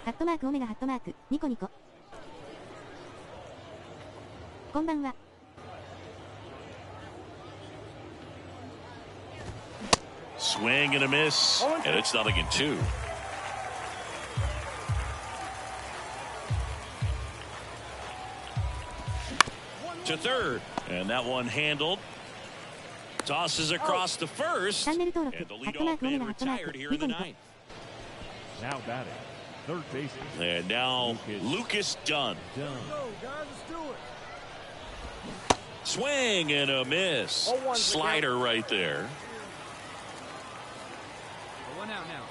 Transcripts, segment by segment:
ハットマークオメガハットマークニコニコ。こんばんは。Swing and a miss, and it's 0-2. To third, and that one handled. Tosses across to first, and the leadoff man retired here in the ninth. Now batting, third baseman. And now Lucas Dunn. Swing and a miss. Slider right there. One out now.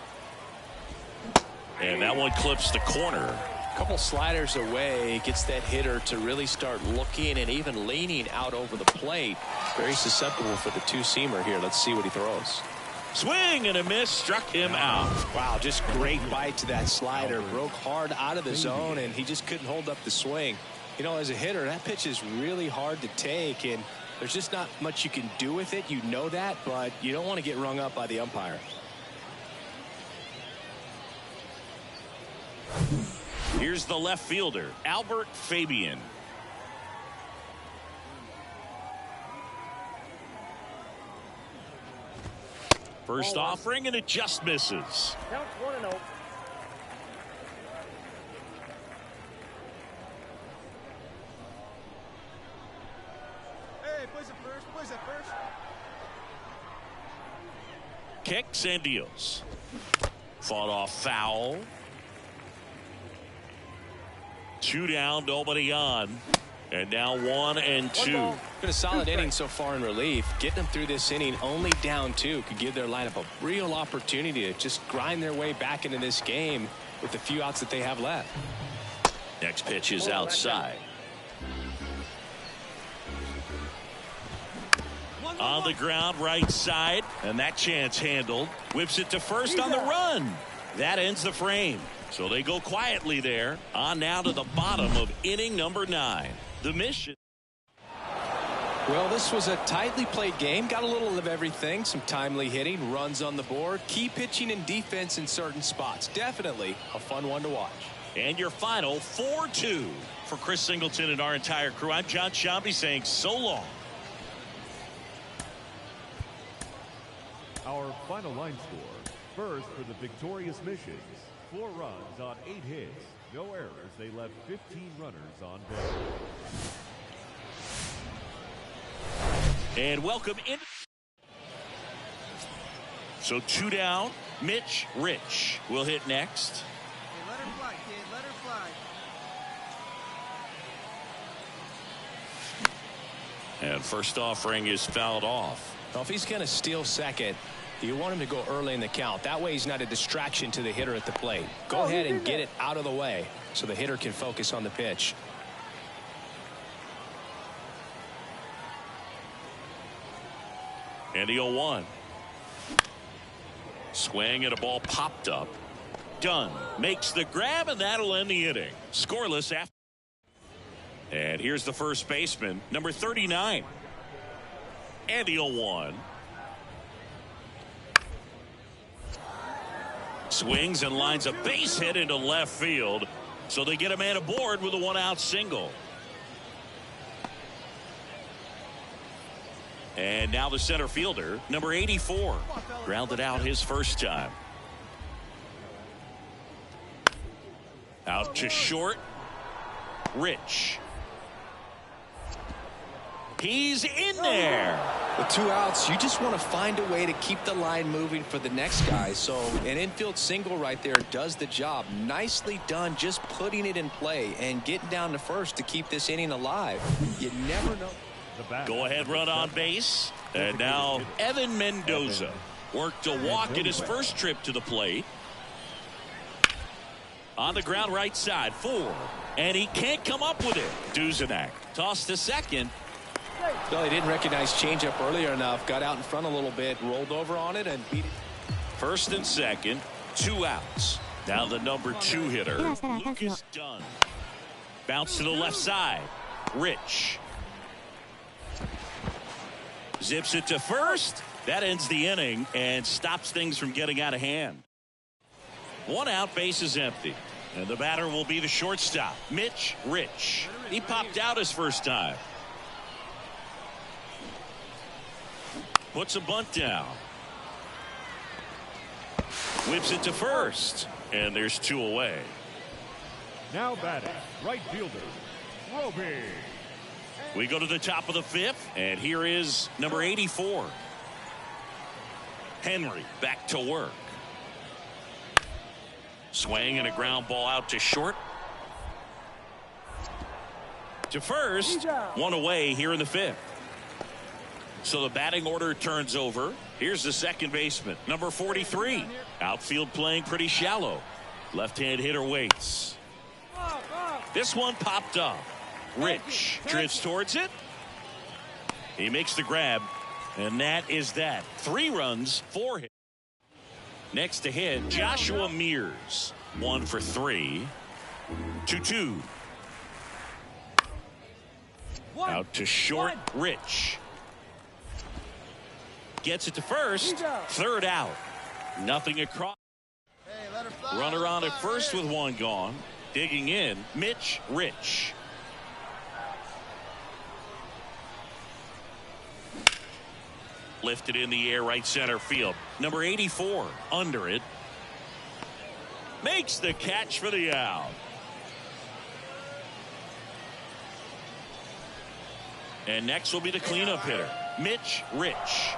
And that one clips the corner. Couple sliders away, gets that hitter to really start looking and even leaning out over the plate. Very susceptible for the two-seamer here. Let's see what he throws. Swing and a miss, struck him out. Wow, just great bite to that slider. Broke hard out of the zone, and he just couldn't hold up the swing. You know, as a hitter, that pitch is really hard to take, and there's just not much you can do with it. You know that, but you don't want to get rung up by the umpire. Here's the left fielder, Albert Fabian. First offering, and it just misses. Count 1-0. Hey, place it first. Place it first. Kicks and deals. Fought off foul. 2 down, nobody on. And now 1-2. Been a solid inning so far in relief. Getting them through this inning only down 2 could give their lineup a real opportunity to just grind their way back into this game with the few outs that they have left. Next pitch is outside. On the ground, right side, and that chance handled. Whips it to first on the run. That ends the frame. So they go quietly there. On now to the bottom of inning number 9. The mission. Well, this was a tightly played game. Got a little of everything. Some timely hitting, runs on the board, key pitching and defense in certain spots. Definitely a fun one to watch. And your final 4-2. For Chris Singleton and our entire crew, I'm John Shambi saying so long. Our final line score. First for the victorious Missions. 4 runs on 8 hits. No errors. They left 15 runners on base. And welcome in. So 2 down. Mitch Rich will hit next. Hey, let her fly, kid. Let her fly. And first offering is fouled off. Well, if he's going to steal second, you want him to go early in the count. That way he's not a distraction to the hitter at the plate. Go ahead and get it out of the way so the hitter can focus on the pitch. And the 0-1. Swing and a ball popped up. Dunn makes the grab, and that'll end the inning. Scoreless after. And here's the first baseman, number 39. And the 0-1. Swings and lines a base hit into left field. So they get a man aboard with a 1-out single. And now the center fielder, number 84. Grounded out his first time. Out to short. Rich. He's in there. With 2 outs, you just want to find a way to keep the line moving for the next guy. So an infield single right there does the job. Nicely done, just putting it in play and getting down to first to keep this inning alive. You never know. Go ahead run on base. And now Evan Mendoza worked a walk in his first trip to the plate. On the ground right side, 4. And he can't come up with it. Duzenak tossed to second. Well, he didn't recognize changeup earlier enough. Got out in front a little bit, rolled over on it, and beat it. First and second, 2 outs. Now the number 2 hitter, Lucas Dunn. Bounce to the left side. Rich. Zips it to first. That ends the inning and stops things from getting out of hand. 1 out, base is empty. And the batter will be the shortstop, Mitch Rich. He popped out his first time. Puts a bunt down. Whips it to first. And there's 2 away. Now batting, right fielder, Roby. We go to the top of the 5th, and here is number 84. Henry back to work. Swing and a ground ball out to short. To first, 1 away here in the 5th. So the batting order turns over. Here's the second baseman, number 43. Outfield playing pretty shallow. Left-hand hitter waits. This one popped up. Rich drifts towards it. He makes the grab, and that is that. 3 runs, 4 hits. Next to hit, Joshua Mears. 1 for 3. 2-2. Out to short, Rich. Gets it to first. 3rd out. Nothing across. Runner on at first with 1 gone. Digging in, Mitch Rich. Lifted in the air, right center field. Number 84 under it. Makes the catch for the out. And next will be the cleanup hitter, Mitch Rich.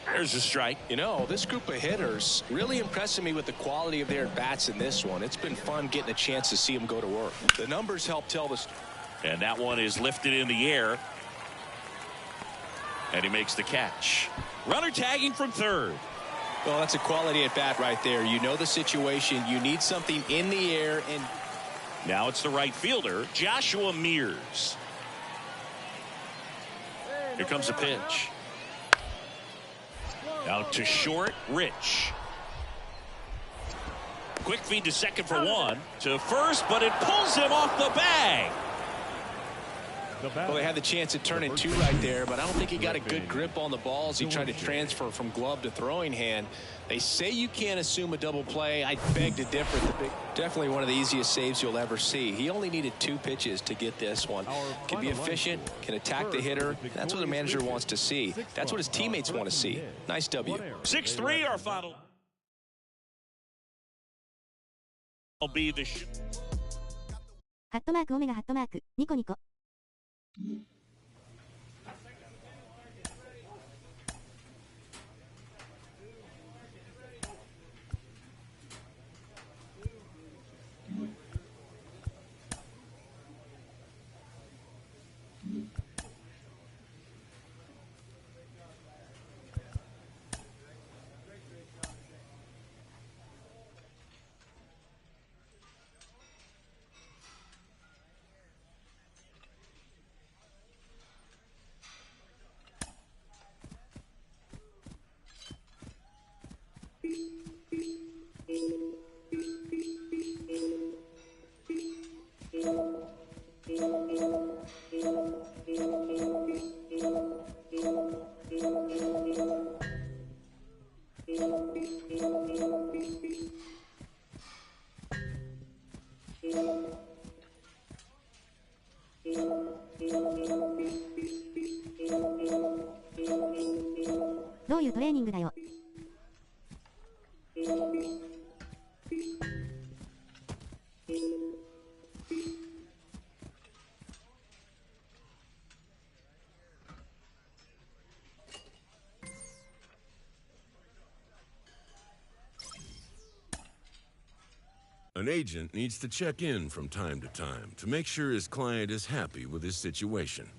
There's a strike. You know, this group of hitters really impressing me with the quality of their bats in this one. It's been fun getting a chance to see them go to work. The numbers help tell the story. And that one is lifted in the air. And he makes the catch. Runner tagging from 3rd. Well, that's a quality at bat right there. You know the situation. You need something in the air. And now it's the right fielder, Joshua Mears. Here comes a pitch. Out to short, Rich. Quick feed to second for 1. To first, but it pulls him off the bag. Well, they had the chance at turning 2 right there, but I don't think he got a good grip on the balls. He tried to transfer from glove to throwing hand. They say you can't assume a double play. I beg to differ. Definitely one of the easiest saves you'll ever see. He only needed 2 pitches to get this one. Can be efficient, can attack the hitter. That's what the manager wants to see. That's what his teammates want to see. Nice W. 6-3 our final. Will be the @オメガ@ニコニコどういうトレーニングだよ。An agent needs to check in from time to time to make sure his client is happy with his situation.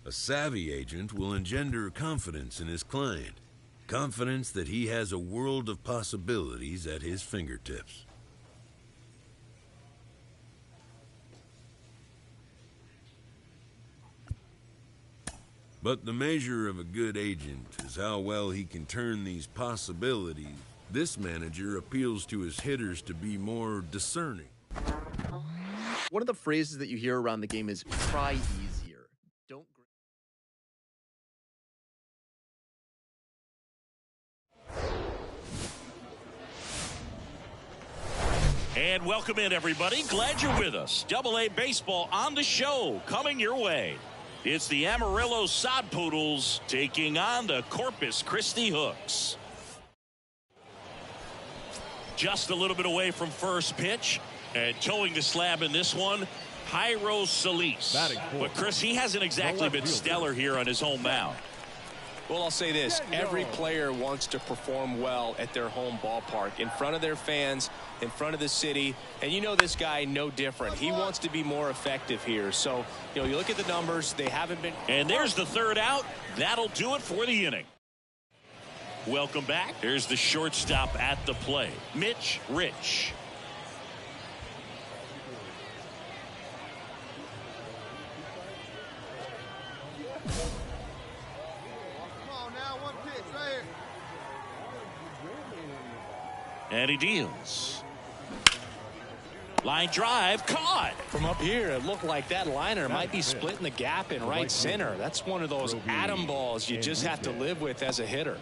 A savvy agent will engender confidence in his client. Confidence that he has a world of possibilities at his fingertips. But the measure of a good agent is how well he can turn these possibilities. This manager appeals to his hitters to be more discerning. One of the phrases that you hear around the game is try easier. Don't. And welcome in, everybody. Glad you're with us. Double-A baseball on the show, coming your way. It's the Amarillo Sod Poodles taking on the Corpus Christi Hooks. Just a little bit away from first pitch, and towing the slab in this one, Jairo Solis. But Chris, he hasn't exactly been stellar here on his home mound. Well, I'll say this. Every player wants to perform well at their home ballpark, in front of their fans, in front of the city. And you know this guy no different. He wants to be more effective here. So, you look at the numbers. They haven't been. And there's the third out. That'll do it for the inning. Welcome back. There's the shortstop at the plate, Mitch Rich. And he deals. Line drive, caught. From up here, it looked like that liner might be splitting the gap in right center. That's one of those atom balls you just have to live with as a hitter.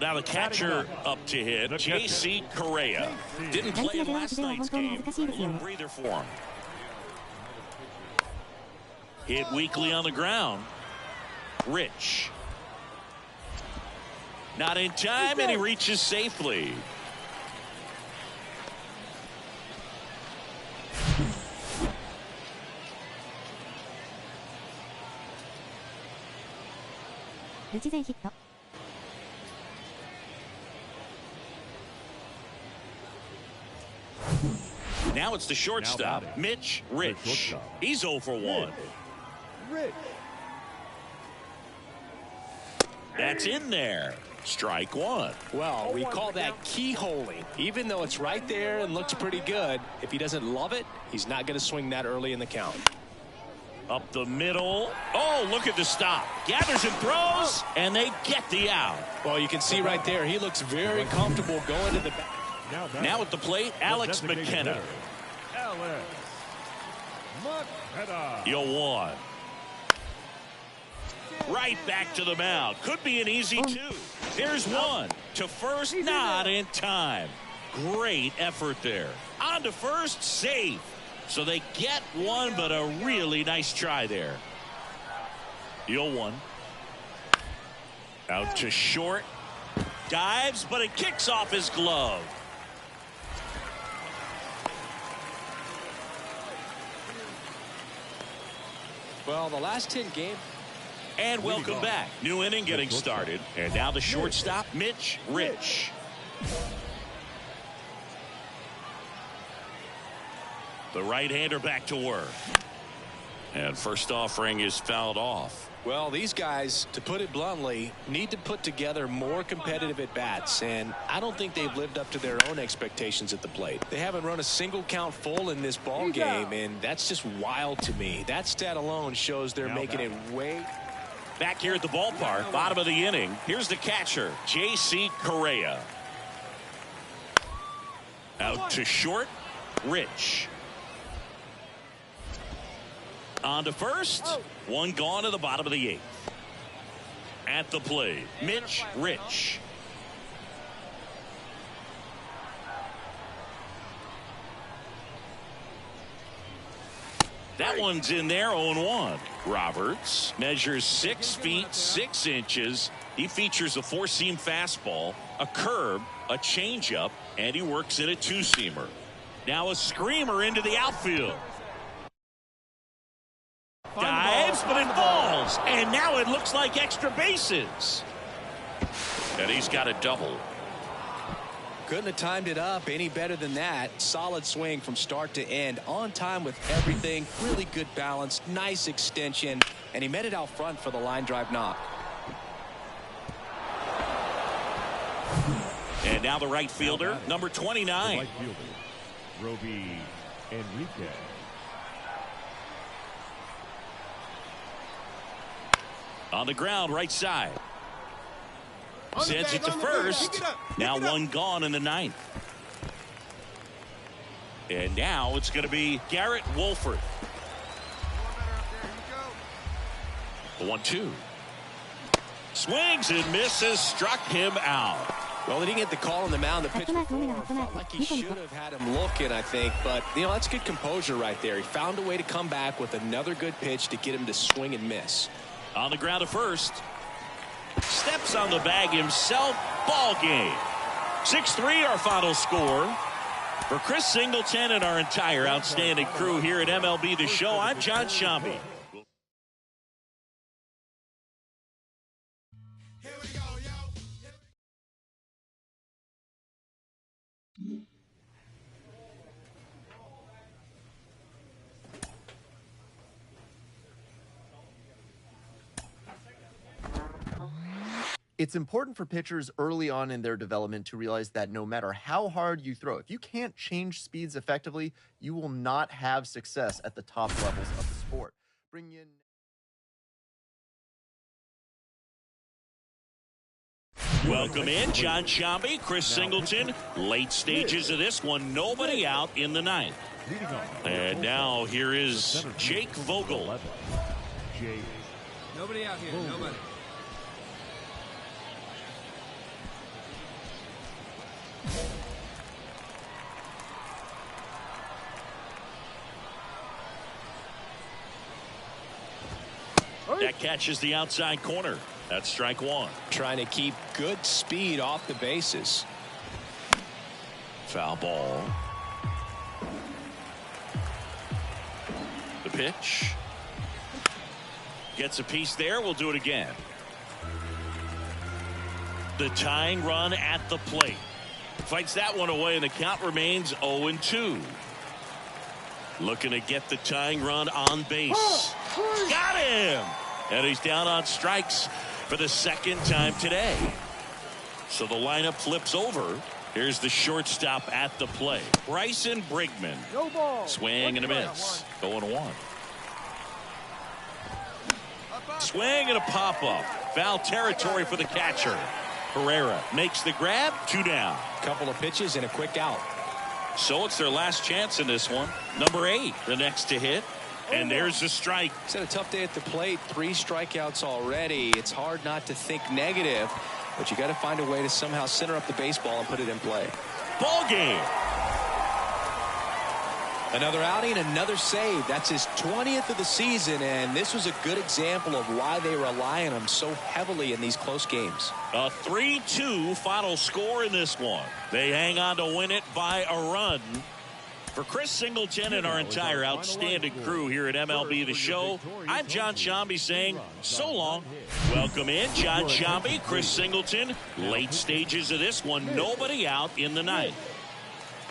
Now the catcher up to hit, J.C. Correa. Didn't play in last night's game. A little breather for him. Hit weakly on the ground. Rich. Not in time, and he reaches safely. Now it's the shortstop, Mitch Rich. He's 0 for 1. That's in there. Strike one. Well, we call that keyholing. Even though it's right there and looks pretty good, if he doesn't love it, he's not going to swing that early in the count. Up the middle. Oh, look at the stop. Gathers and throws, and they get the out. Well, you can see right there, he looks very comfortable going to the back. Now at the plate, Alex McKenna. You'll one. Right back to the mound. Could be an easy two. There's one. To first, not in time. Great effort there. On to first, safe. So they get one, but a really nice try there. 0-1. Out to short. Dives, but it kicks off his glove. Well, the last 10 games. And welcome back. New inning getting started. And now the shortstop, Mitch Rich. The right-hander back to work. And first offering is fouled off. Well, these guys, to put it bluntly, need to put together more competitive at-bats, and I don't think they've lived up to their own expectations at the plate. They haven't run a single count full in this ball game, and that's just wild to me. That stat alone shows they're making it way. Back here at the ballpark, bottom of the inning, here's the catcher, J.C. Correa. Out to short, Rich. On to first. One gone to the bottom of the 8th. At the plate, Mitch Rich. That one's in there, 0-1. Roberts measures 6 feet 6 inches. He features a 4-seam fastball, a curve, a changeup, and he works in a 2-seamer. Now a screamer into the outfield. Dives, but it falls. And now it looks like extra bases. And he's got a double. Couldn't have timed it up any better than that. Solid swing from start to end. On time with everything. Really good balance. Nice extension. And he met it out front for the line drive knock. And now the right fielder, number 29. Right fielder, Roby Enriquez. On the ground, right side. Sends it to first. Now one gone in the ninth. And now it's going to be Garrett Wolford. The 1-2. Swings and misses, struck him out. Well, they didn't get the call on the mound. The pitch felt like he should have had him looking, I think. But, that's good composure right there. He found a way to come back with another good pitch to get him to swing and miss. On the ground at first. Steps on the bag himself. Ball game. 6-3 our final score. For Chris Singleton and our entire outstanding crew here at MLB The Show, I'm John Shambi. It's important for pitchers early on in their development to realize that no matter how hard you throw, if you can't change speeds effectively, you will not have success at the top levels of the sport. Bring in... Welcome in, John Shambi, Chris Singleton. Late stages of this one, nobody out in the ninth. And now here is Jake Vogel. Nobody out here, nobody. That catches the outside corner. That's strike one. Trying to keep good speed off the bases. Foul ball. The pitch. Gets a piece there. We'll do it again. The tying run at the plate. Fights that one away, and the count remains 0-2. Looking to get the tying run on base. Got him! And he's down on strikes for the second time today. So the lineup flips over. Here's the shortstop at the plate. Bryson Brigman. No ball. Swing and a miss. 0-1. Swing and a pop-up. Foul territory for the catcher. Herrera makes the grab. 2 down. Couple of pitches and a quick out. So it's their last chance in this one. Number 8, the next to hit. And there's the strike. It's had a tough day at the plate. 3 strikeouts already. It's hard not to think negative, but you got to find a way to somehow center up the baseball and put it in play. Ball game. Another outing, another save. That's his 20th of the season, and this was a good example of why they rely on him so heavily in these close games. A 3-2 final score in this one. They hang on to win it by a run. For Chris Singleton and our entire outstanding crew here at MLB The Show, I'm John Shambi saying so long. Welcome in, John Shambi, Chris Singleton. Late stages of this one, nobody out in the ninth.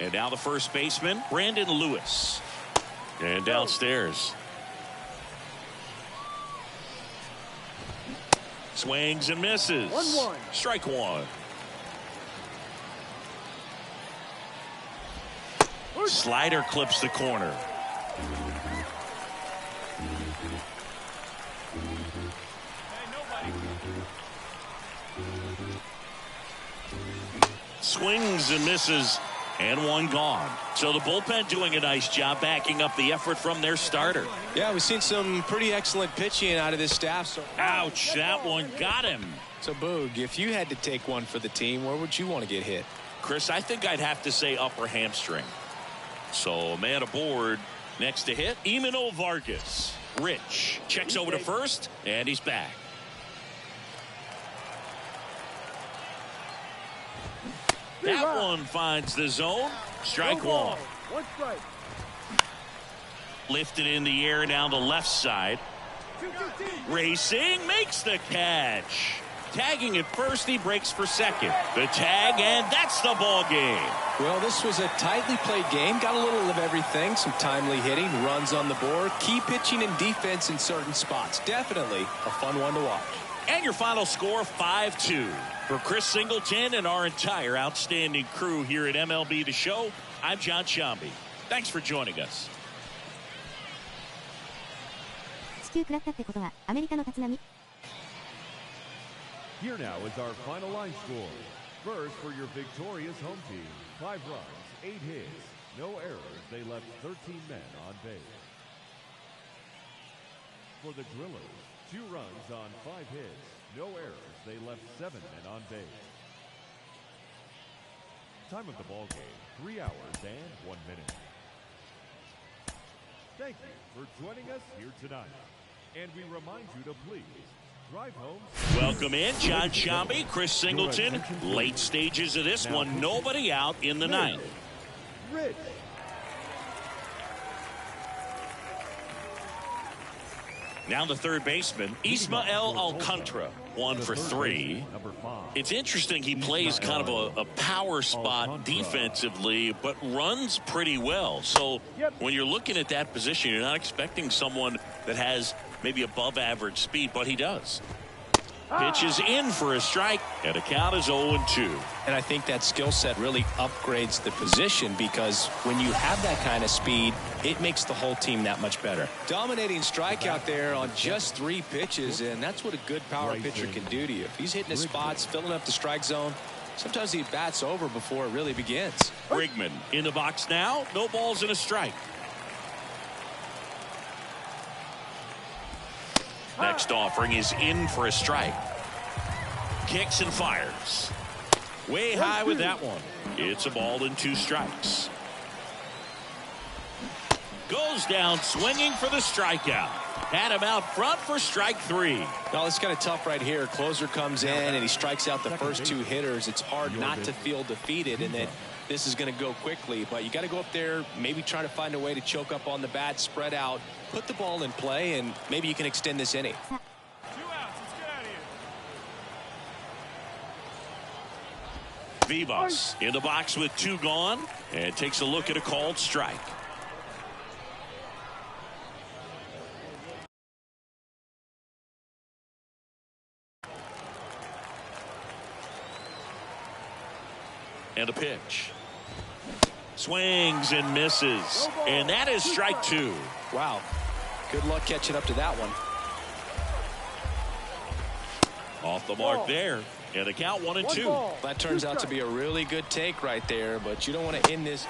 And now the first baseman, Brandon Lewis. And downstairs. Swings and misses. 1-1. Strike one. Slider clips the corner. Swings and misses, and one gone. So the bullpen doing a nice job backing up the effort from their starter. Yeah, we've seen some pretty excellent pitching out of this staff. So, ouch, that one got him. So, Boog, if you had to take one for the team, where would you want to get hit? Chris, I think I'd have to say upper hamstring. So, man aboard. Next to hit, Emmanuel Vargas. Rich checks over to first, and he's back. That one finds the zone. Strike one. 1 strike. Lifted in the air down the left side. Racing, makes the catch. Tagging at first, he breaks for second. The tag, and that's the ball game. Well, this was a tightly played game. Got a little of everything. Some timely hitting, runs on the board, key pitching and defense in certain spots. Definitely a fun one to watch. And your final score, 5-2. For Chris Singleton and our entire outstanding crew here at MLB The Show, I'm John Shambi. Thanks for joining us. 地球食らったってことはアメリカの立浪 Here now is our final line score. First, for your victorious home team, 5 runs, 8 hits, no errors. They left 13 men on base. For the Drillers, 2 runs on 5 hits, no errors. They left 7 men on base. Time of the ball game, 3 hours and 1 minute. Thank you for joining us here tonight. And we remind you to please drive home. Welcome in, John Shambi, Chris Singleton. Late stages of this one, nobody out in the ninth. Rich. Now the third baseman, Ismael Alcantara, 1 for 3. It's interesting he plays kind of a power spot defensively, but runs pretty well. So when you're looking at that position, you're not expecting someone that has maybe above average speed, but he does. Pitch is in for a strike, and the count is 0-2. And I think that skill set really upgrades the position, because when you have that kind of speed, it makes the whole team that much better. Dominating strikeout there on just 3 pitches, and that's what a good power pitcher can do to you. If he's hitting his spots, filling up the strike zone, sometimes he bats over before it really begins. Brigman in the box now, no balls and a strike. Next offering is in for a strike. Kicks and fires. Way high with that one. It's a ball and 2 strikes. Goes down swinging for the strikeout. Had him out front for strike 3. Well, it's kind of tough right here. Closer comes in and he strikes out the first 2 hitters. It's hard not to feel defeated and that this is going to go quickly, but you got to go up there, maybe try to find a way to choke up on the bat, spread out, put the ball in play, and maybe you can extend this inning. 2 outs. Let's get out of here. Vivas in the box with 2 gone and takes a look at a called strike. And a pitch. Swings and misses. And that is strike 2. Wow. Good luck catching up to that one. Off the mark there. And the count 1-2. That turns out to be a really good take right there, but you don't want to end this.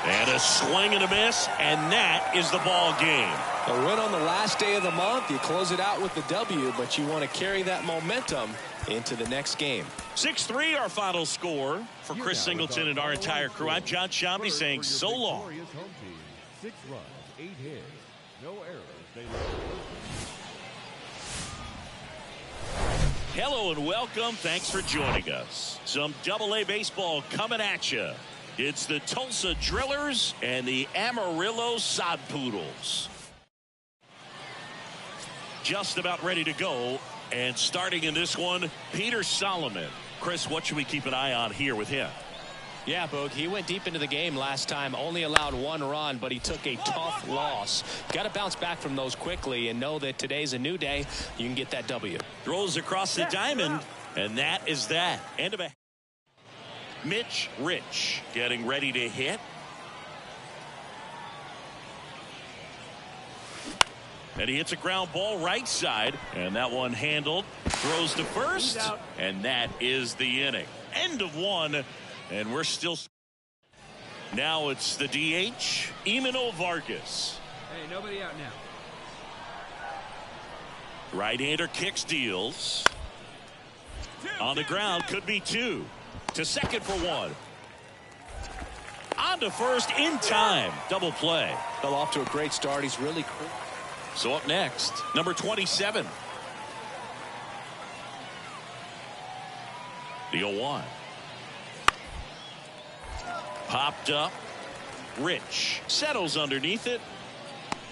And a swing and a miss. And that is the ball game. A win on the last day of the month. You close it out with the W, but you want to carry that momentum into the next game. 6-3 our final score. For Chris Singleton and our entire crew, I'm John Shambi saying so long. 6 runs, 8 hits, no errors. They left. Hello and welcome. Thanks for joining us. Some AA baseball coming at you. It's the Tulsa Drillers and the Amarillo Sod Poodles. Just about ready to go. And starting in this one, Peter Solomon. Chris, what should we keep an eye on here with him? Yeah, Boog, he went deep into the game last time, only allowed 1 run, but he took a tough loss. Got to bounce back from those quickly and know that today's a new day. You can get that W. Throws across the diamond, and that is that. End of a Mitch Rich getting ready to hit. And he hits a ground ball right side, and that one handled. Throws to first, and that is the inning. End of 1, and we're still. Now it's the DH, Emmanuel Vargas. Hey, nobody out now. Right-hander kicks, deals. On the ground, could be 2. To second for 1. On to first in time. Double play. Fell off to a great start. He's really quick. So up next, number 27. The 0-1. Popped up. Rich settles underneath it.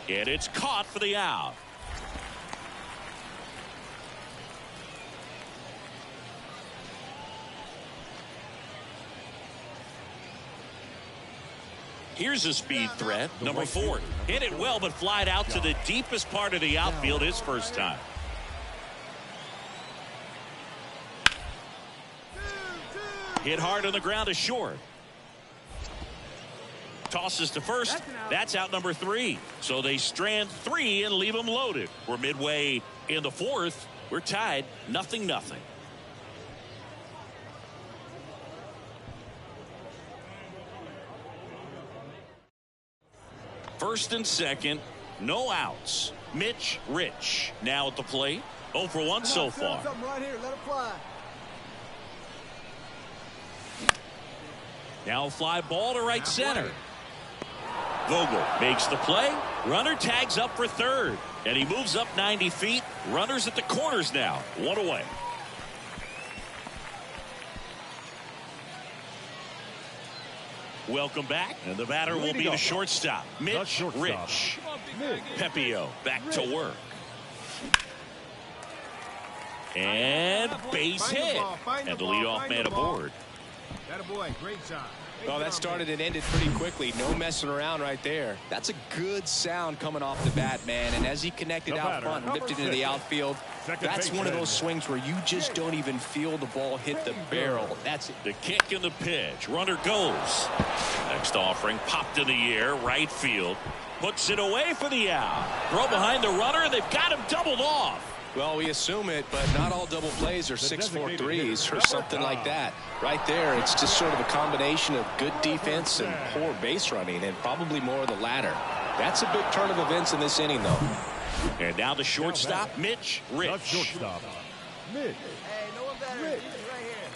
And it's caught for the out. Here's a speed threat, number 4. Hit it well, but flied out to the deepest part of the outfield his first time. Hit hard on the ground to short. Tosses to first. That's out number 3. So they strand 3 and leave them loaded. We're midway in the 4th. We're tied 0-0. First and second, no outs. Mitch Rich now at the plate. 0 for 1 so far. Right here. Let it fly. Now a fly ball to right center. Vogel makes the play. Runner tags up for third. And he moves up 90 feet. Runners at the corners now. 1 away. Welcome back. And the batter will be the shortstop. Mitch Rich. Pepio back to work. And base hit. And the leadoff man aboard. That boy, great job. Well, that started and ended pretty quickly. No messing around right there. That's a good sound coming off the bat, man. And as he connected out front and lifted into the outfield, that's one of those swings where you just don't even feel the ball hit the barrel. That's it. The kick and the pitch. Runner goes. Next offering popped in the air. Right field. Puts it away for the out. Throw behind the runner. They've got him doubled off. Well, we assume it, but not all double plays are 6-4 threes or something like that. Right there, it's just sort of a combination of good defense and poor base running, and probably more of the latter. That's a big turn of events in this inning, though. And now the shortstop, Mitch Rich. The shortstop, Mitch. Hey, no one better. Rich. Right here.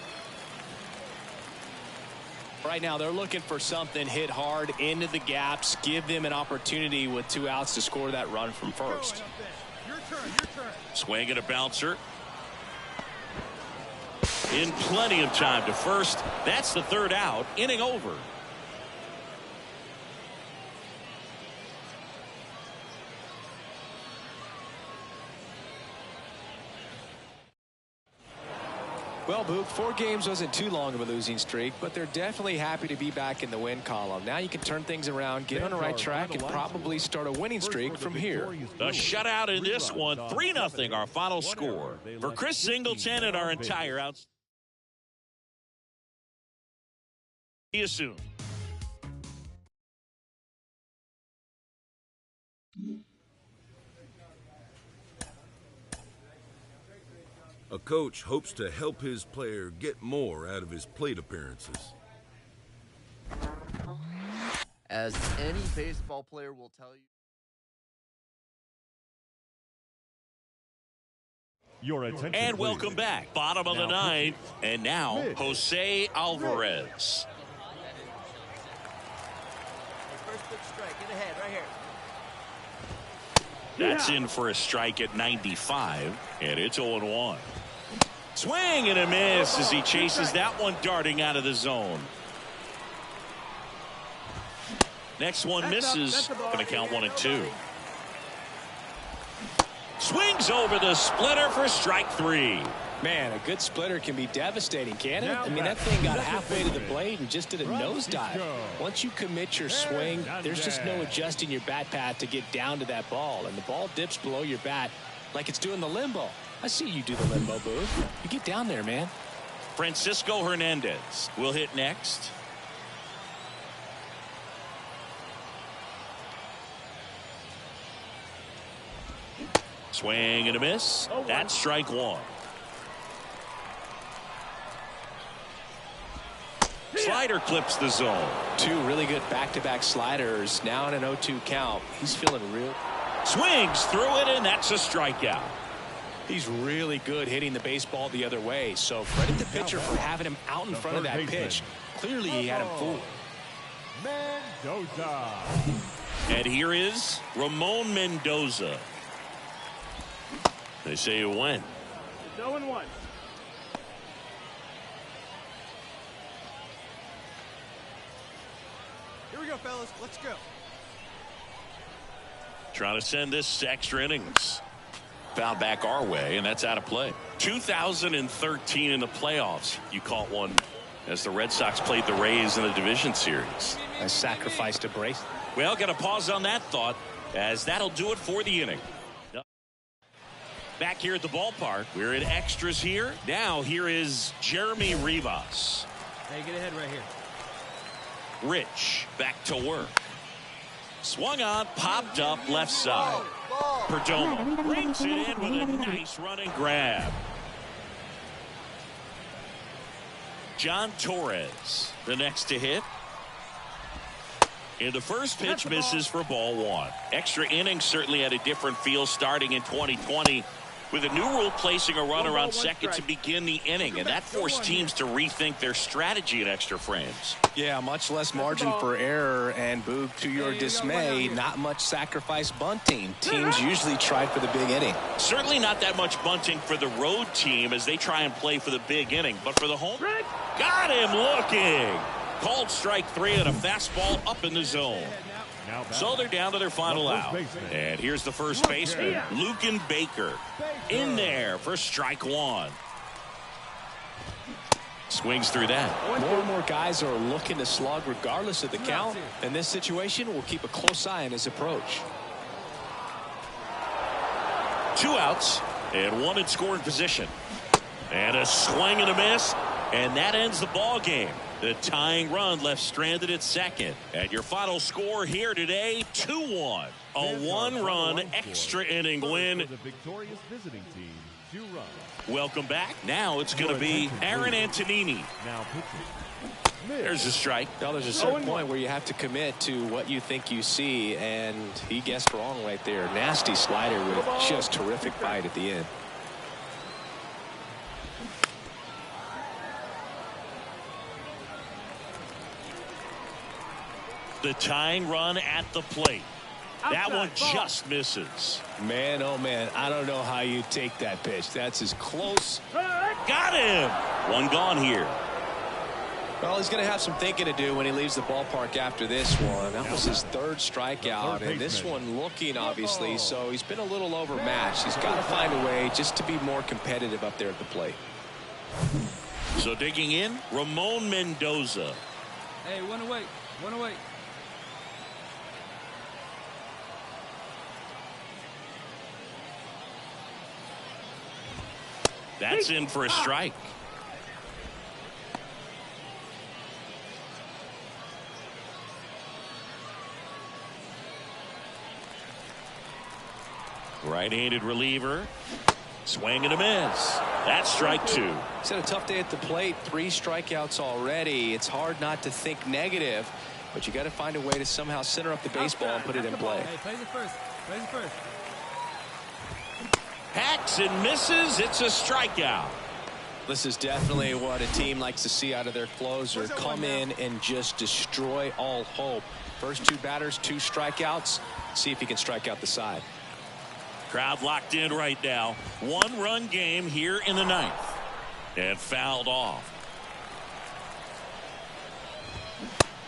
Right now, they're looking for something hit hard into the gaps, give them an opportunity with 2 outs to score that run from first. Your turn. Swing and a bouncer. In plenty of time to first. That's the 3rd out. Inning over. Well, Boog, 4 games wasn't too long of a losing streak, but they're definitely happy to be back in the win column. Now you can turn things around, get on the right track, and probably start a winning streak from here. The shutout in this one, 3-0 our final score. For Chris Singleton and our entire outs. See you soon. A coach hopes to help his player get more out of his plate appearances. As any baseball player will tell you. Your attention, And please. welcome back. Bottom of the Now, 9th. And now, Mitch. Jose Alvarez. First pitch strike. Get ahead. Right here. That's in for a strike at 95. And it's 0-1. Swing and a miss as he chases that one darting out of the zone. Next one misses. Going to count 1 and 2. Swings over the splitter for strike 3. Man, a good splitter can be devastating, can't it? I mean, that thing got halfway to the blade and just did a nosedive. Once you commit your swing, there's just no adjusting your bat path to get down to that ball. And the ball dips below your bat like it's doing the limbo. I see you do the limbo, Boo. You get down there, man. Francisco Hernandez will hit next. Swing and a miss. That's strike 1. Slider clips the zone. 2 really good back-to-back sliders. Now in an 0-2 count. He's feeling real. Swings through it, and that's a strikeout. He's really good hitting the baseball the other way. So credit the pitcher for having him out in front of that pitch. Clearly he had him fooled. Mendoza. And here is Ramon Mendoza. They say you win. 0-1. Here we go, fellas. Let's go. Trying to send this to extra innings. Foul back our way, and that's out of play. 2013 in the playoffs, you caught one as the Red Sox played the Rays in the division series. A sacrifice to brace. Well, got to pause on that thought, as that'll do it for the inning. Back here at the ballpark, we're in extras here. Now here is Jeremy Rivas. Hey, get ahead right here. Rich back to work. Swung on, popped up left side. Perdomo brings it in with a nice running grab. John Torres, the next to hit. And the first pitch misses for ball one. Extra innings certainly had a different feel starting in 2020 with a new rule placing a runner on second to begin the inning, and that forced teams to rethink their strategy in extra frames. Yeah, much less margin for error, and Boog, to your dismay, not much sacrifice bunting. Teams usually try for the big inning. Certainly not that much bunting for the road team as they try and play for the big inning, but for the home, got him looking. Called strike three and a fastball up in the zone. So they're down to their final out. And here's the first baseman, Lucan Baker, in there for strike one. Swings through that. More and more guys are looking to slug regardless of the count. In this situation, we'll keep a close eye on his approach. 2 outs and 1 in scoring position. And a swing and a miss. And that ends the ball game. The tying run left stranded at second. And your final score here today, 2-1. A 1-run extra inning win. The victorious visiting team, 2 runs. Welcome back. Now it's going to be Aaron Antonini. Now pitching. There's a strike. Now there's a certain point where you have to commit to what you think you see, and he guessed wrong right there. Nasty slider with just terrific bite at the end. The tying run at the plate. That one just misses. Man, oh man, I don't know how you take that pitch. That's as close. Got him. One gone here. Well, he's going to have some thinking to do when he leaves the ballpark after this one. That was his 3rd strikeout, and this one looking, obviously, so he's been a little overmatched. He's got to find a way just to be more competitive up there at the plate. So digging in, Ramon Mendoza. Hey, one away. One away. That's in for a strike. Right-handed reliever. Swing and a miss. That's strike 2. He's had a tough day at the plate. 3 strikeouts already. It's hard not to think negative, but you got to find a way to somehow center up the baseball and put it in play. Hey, plays it first. Plays it first. Hacks and misses. It's a strikeout. This is definitely what a team likes to see out of their closer. Come in and just destroy all hope. First 2 batters, 2 strikeouts. See if he can strike out the side. Crowd locked in right now. 1-run game here in the 9th. And fouled off.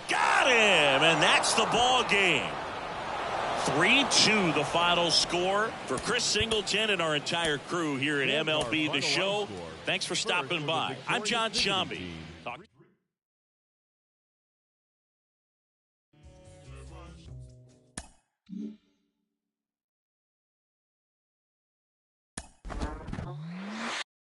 Got him! And that's the ball game. 3-2 the final score. For Chris Singleton and our entire crew here at MLB The Show, thanks for stopping by. I'm John Sciambi.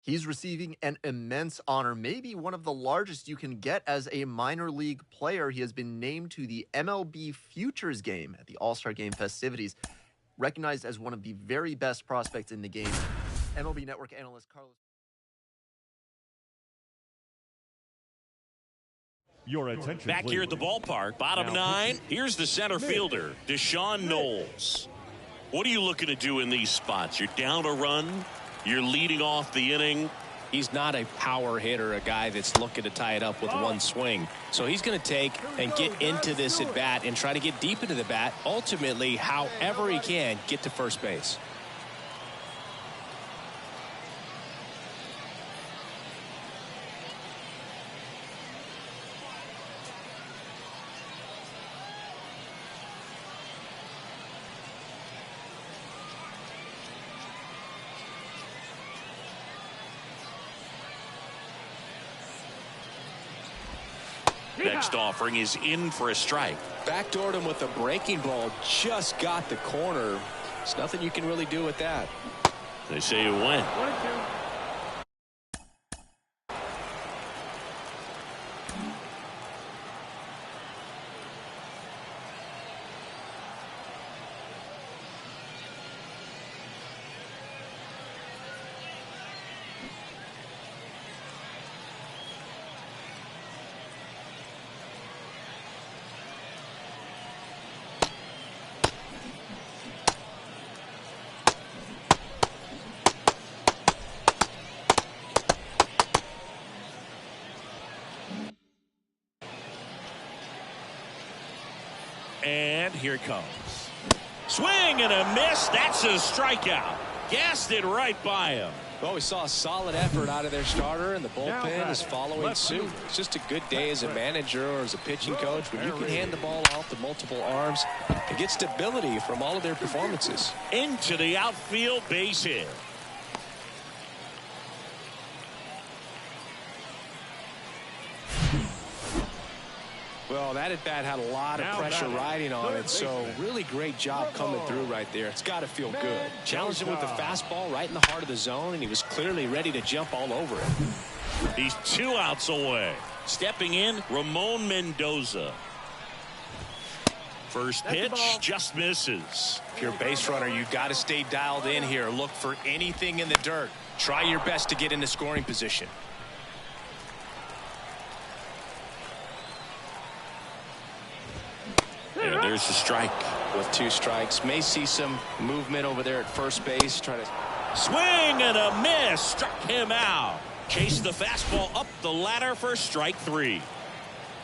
He's receiving an immense honor, maybe one of the largest you can get as a minor league player. He has been named to the MLB Futures Game at the All-Star Game festivities, recognized as one of the very best prospects in the game. MLB Network analyst Carlos. Your attention, Back here at the ballpark, bottom 9. Here's the center fielder, Deshaun Knowles. What are you looking to do in these spots? You're down a run. You're leading off the inning. He's not a power hitter, a guy that's looking to tie it up with one swing. So he's going to take and get into this at bat and try to get deep into the bat. Ultimately, however he can, get to first base. Next offering is in for a strike. Backdoored him with a breaking ball. Just got the corner. There's nothing you can really do with that. They say it went. 1-2. And here it comes. Swing and a miss. That's a strikeout. Gassed it right by him. Well, we saw a solid effort out of their starter, and the bullpen is following suit. It's just a good day as a manager or as a pitching coach when you can hand the ball off to multiple arms and get stability from all of their performances. Into the outfield, base hit. Well, that at bat had a lot of pressure riding on it, so really great job coming through right there. It's got to feel good. Challenged him with the fastball right in the heart of the zone, and he was clearly ready to jump all over it. He's 2 outs away. Stepping in, Ramon Mendoza. First pitch just misses. If you're a base runner, you've got to stay dialed in here. Look for anything in the dirt. Try your best to get into scoring position. And there's the strike. With 2 strikes, may see some movement over there at first base. Try to swing and a miss. Struck him out. Chased the fastball up the ladder for strike 3.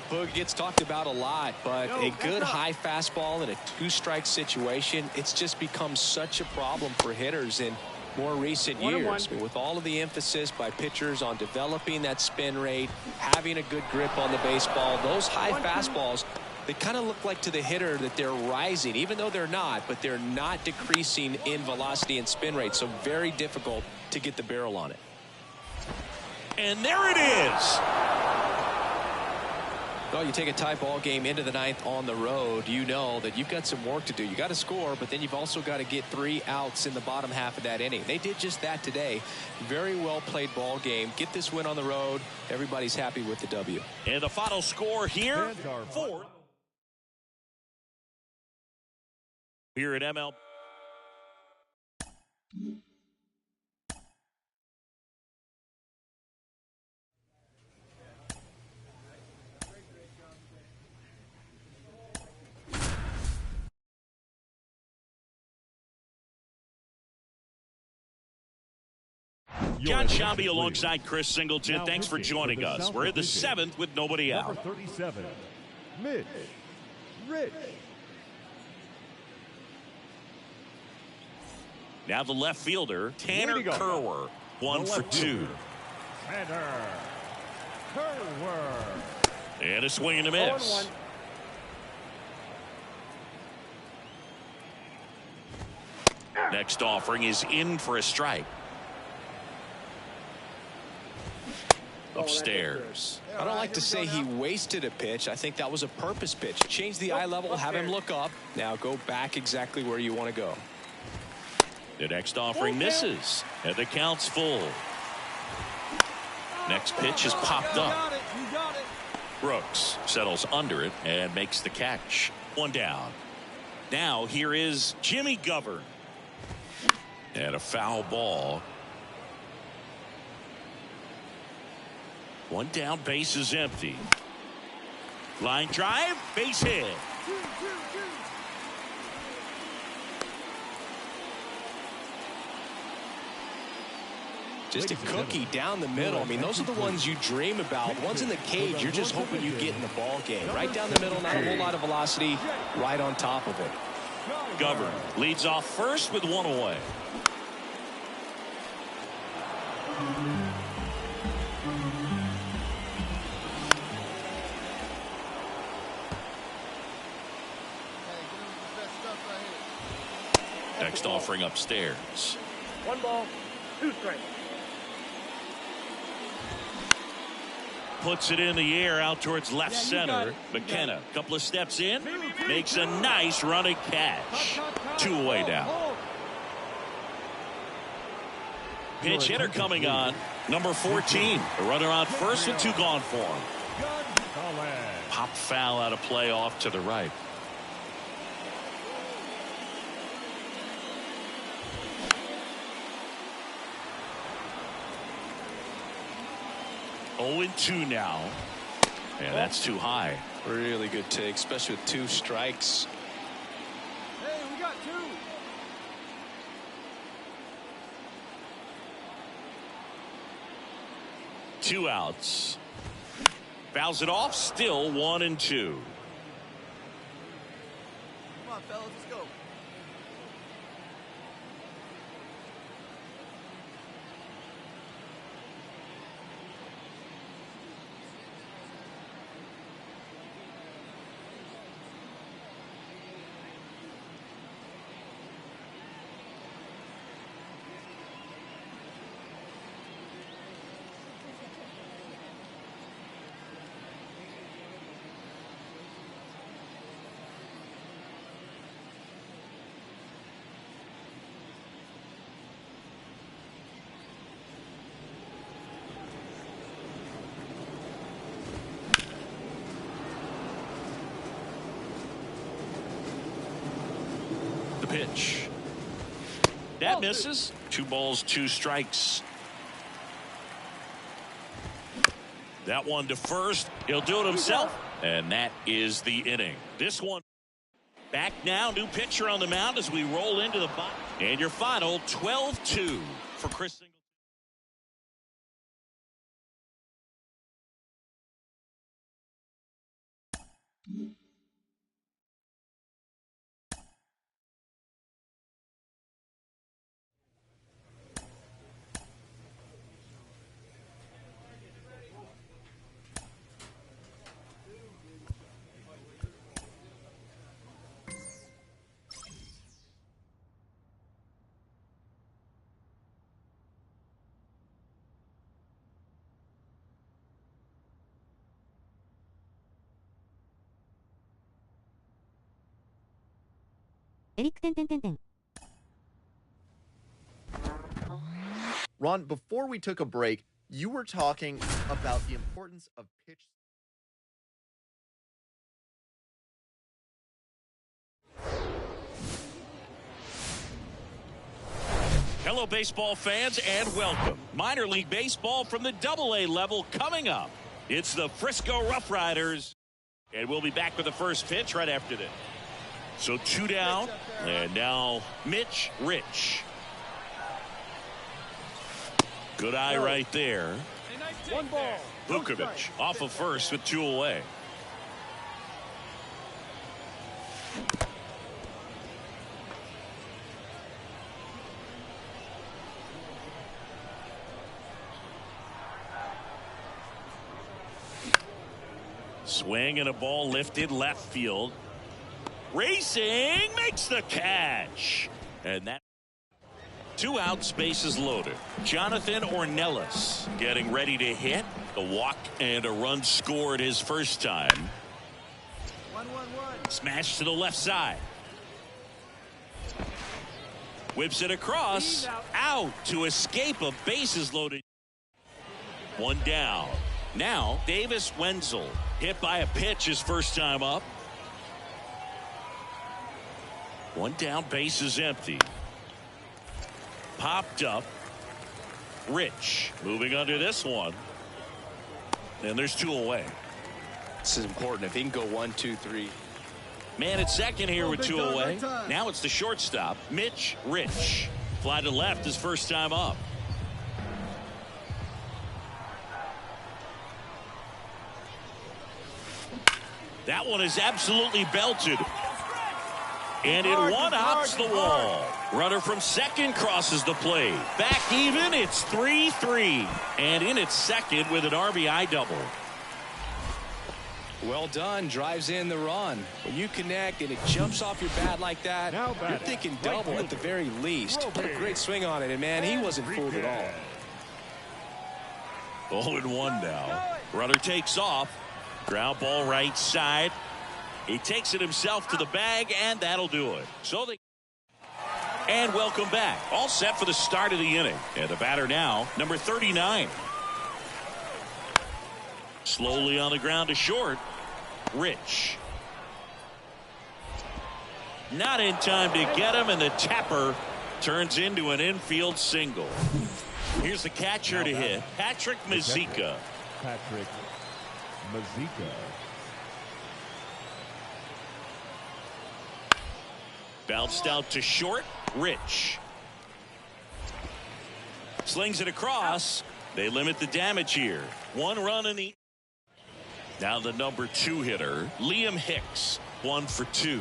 Boog gets talked about a lot, but a good high fastball in a 2-strike situation, it's just become such a problem for hitters in more recent years. I mean, with all of the emphasis by pitchers on developing that spin rate, having a good grip on the baseball, those high fastballs, they kind of look like to the hitter that they're rising, even though they're not, but they're not decreasing in velocity and spin rate, so very difficult to get the barrel on it. And there it is. Well, you take a tie ball game into the 9th on the road, you know that you've got some work to do. You got to score, but then you've also got to get 3 outs in the bottom half of that inning. They did just that today. Very well played ball game. Get this win on the road. Everybody's happy with the W. And the final score here, 4. Here at ML. John Shabby alongside Chris Singleton. Now Thanks for pitching joining for the us. South We're in the Division. 7th with nobody Number out. 37, Mitch Rich. Now the left fielder, Tanner Way to go. Kerwer, 1 The for left 2. fielder, Tanner Kerwer. And a swing and a miss. Next offering is in for a strike. Upstairs. I don't like to say he wasted a pitch. I think that was a purpose pitch. Change the eye level, have him look up. Now go back exactly where you want to go. The next offering misses, and the count's full. Next pitch is popped up. Brooks settles under it and makes the catch. 1 down. Now here is Jimmy Govern. And a foul ball. 1 down, base is empty. Line drive, base hit. Just a cookie down the middle. I mean, those are the ones you dream about. Ones in the cage, you're just hoping you get in the ball game. Right down the middle, not a whole lot of velocity, right on top of it. Govern leads off first with 1 away. Next offering upstairs. 1 ball, 2 strikes. Puts it in the air out towards left center. McKenna, couple of steps in, makes a nice running catch. 2 away now. Pinch hitter coming on, number 14. A runner on first with 2 gone for him. Pop foul out of play off to the right. Oh, 0-2 now. And that's too high. Really good take, especially with 2 strikes. Hey, we got 2. 2 outs. Fouls it off. Still 1-2. fellas. Let's go. The pitch. That misses. 2 balls, 2 strikes. That one to first. He'll do it himself. And that is the inning. This one back now. New pitcher on the mound as we roll into the bottom. And your final 12-2 for Chris Singleton.エリック点点点点。 Ron, before we took a break, you were talking about the importance of pitch. Hello, baseball fans, and welcome. Minor League Baseball from the Double-A level coming up. It's the Frisco Rough Riders, and we'll be back with the first pitch right after this. So 2 down, and now Mitch Rich. Good eye right there. 1 ball. Vukovic off of first with 2 away. Swing and a ball lifted left field. Racing makes the catch. And that 2 out, bases loaded. Jonathan Ornelas getting ready to hit. The walk and a run scored his first time. 1-1-1. Smash to the left side. Whips it across. Out to escape a bases loaded. 1 down. Now Davis Wenzel hit by a pitch his first time up. 1 down, bases empty. Popped up. Rich moving under this one. And there's 2 away. This is important. If he can go 1, 2, 3. Man at second here with 2 away. Now it's the shortstop, Mitch Rich. Fly to left his first time up. That one is absolutely belted. And it one-hops the wall. Runner from second crosses the plate. Back even, it's 3-3. And in at second with an RBI double. Well done. Drives in the run. When you connect and it jumps off your bat like that, you're thinking double at the very least. What a great swing on it. And, man, he wasn't fooled at all. 0-1 now. Runner takes off. Ground ball right side. He takes it himself to the bag, and that'll do it. And welcome back. All set for the start of the inning. And the batter now, number 39. Slowly on the ground to short. Rich. Not in time to get him, and the tapper turns into an infield single. Here's the catcher to hit, Patrick Mazeika. Patrick Mazeika. Bounced out to short. Rich. Slings it across. They limit the damage here. 1 run in the. Now the number 2 hitter, Liam Hicks. 1 for 2.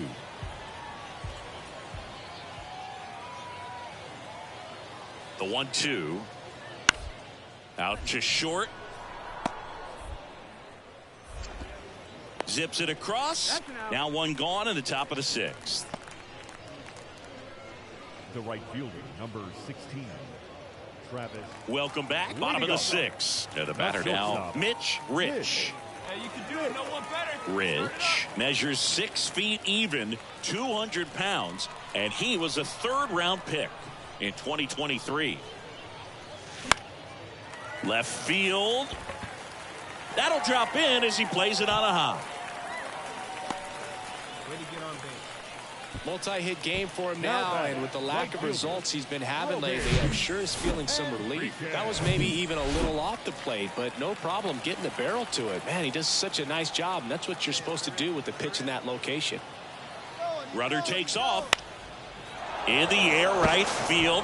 The 1-2. Out to short. Zips it across. Now one gone in the top of the 6th. The right fielder, number 16, Travis. Welcome back. Bottom of the 6th. And the batter now, Mitch Rich. Hey, you can do it. No one better. Rich measures 6 feet even, 200 pounds, and he was a 3rd-round pick in 2023. Left field. That'll drop in as he plays it on a hop. Way to get on base. Multi-hit game for him now, and with the lack of results he's been having lately, I'm sure he's feeling some relief. That was maybe even a little off the plate, but no problem getting the barrel to it. Man, he does such a nice job, and that's what you're supposed to do with the pitch in that location. Runner takes off. In the air, right field.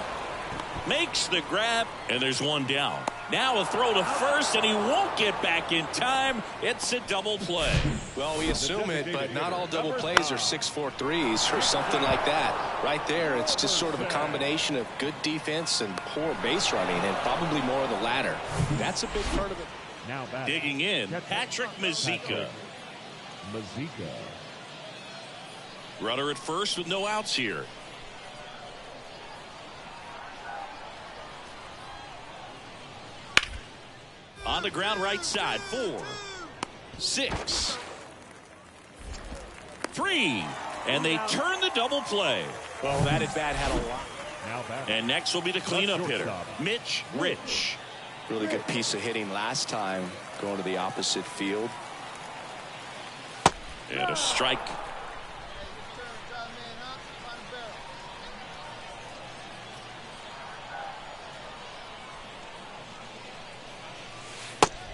Makes the grab, and there's one down. Now a throw to first, and he won't get back in time. It's a double play. Well, we assume it, but not all double plays are 6-4 threes or something like that. Right there, it's just sort of a combination of good defense and poor base running, and probably more of the latter. That's a big part of it. Now back. Digging in, Patrick Mazika. Mazika. Runner at first with no outs here. On the ground right side, 4, 6, 3, and they turn the double play. Well, that at bat had a lot. Now back. And next will be the cleanup hitter, Mitch Rich. Really good piece of hitting last time, going to the opposite field. And a strike.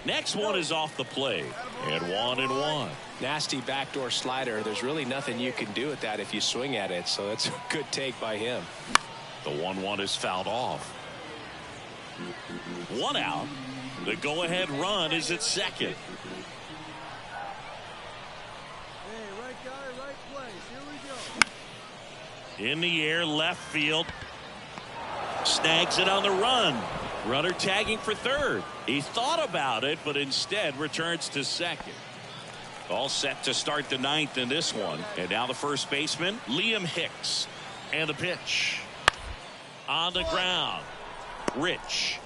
Next one is off the plate, and 1-1. Nasty backdoor slider. There's really nothing you can do with that if you swing at it, so that's a good take by him. The 1-1 is fouled off. 1 out. The go-ahead run is at second. Hey, right guy, right place. Here we go. In the air, left field. Snags it on the run. Runner tagging for third. He thought about it, but instead returns to second. All set to start the 9th in this one. And now the first baseman, Liam Hicks. And the pitch. On the ground. Rich.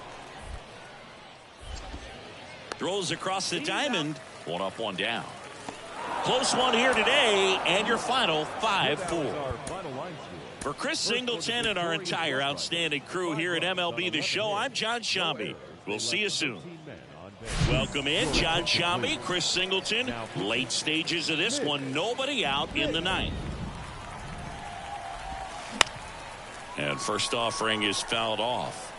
Throws across the diamond. 1 up, 1 down. Close one here today, and your final 5-4. For Chris Singleton and our entire outstanding crew here at MLB The Show, I'm John Shambi. We'll see you soon. Welcome in, John Shambi, Chris Singleton. Late stages of this one, nobody out in the 9th. And first offering is fouled off.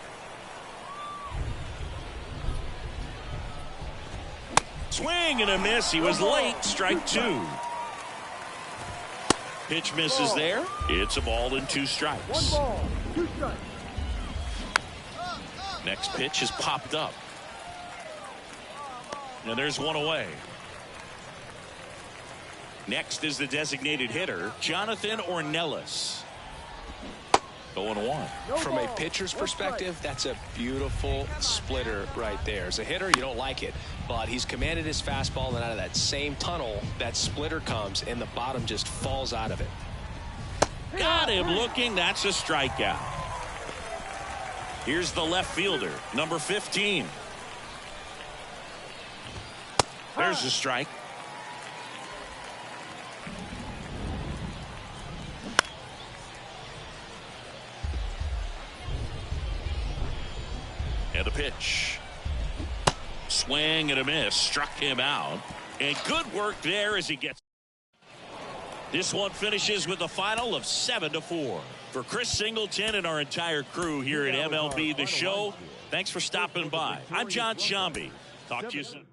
Swing and a miss. He was late. Strike 2. Pitch misses there. It's a ball and 2 strikes. 1 ball, 2 strikes. Next pitch is popped up. And there's 1 away. Next is the designated hitter, Jonathan Ornelas. 0-1. From a pitcher's perspective, that's a beautiful splitter right there. As a hitter, you don't like it, but he's commanded his fastball, and out of that same tunnel, that splitter comes, and the bottom just falls out of it. Got him looking. That's a strikeout. Here's the left fielder, number 15. There's a strike. And the pitch. Swing and a miss. Struck him out. And good work there as he gets. This one finishes with a final of 7-4. For Chris Singleton and our entire crew here at MLB The Show, thanks for stopping by. I'm John Shambi. Talk to you soon.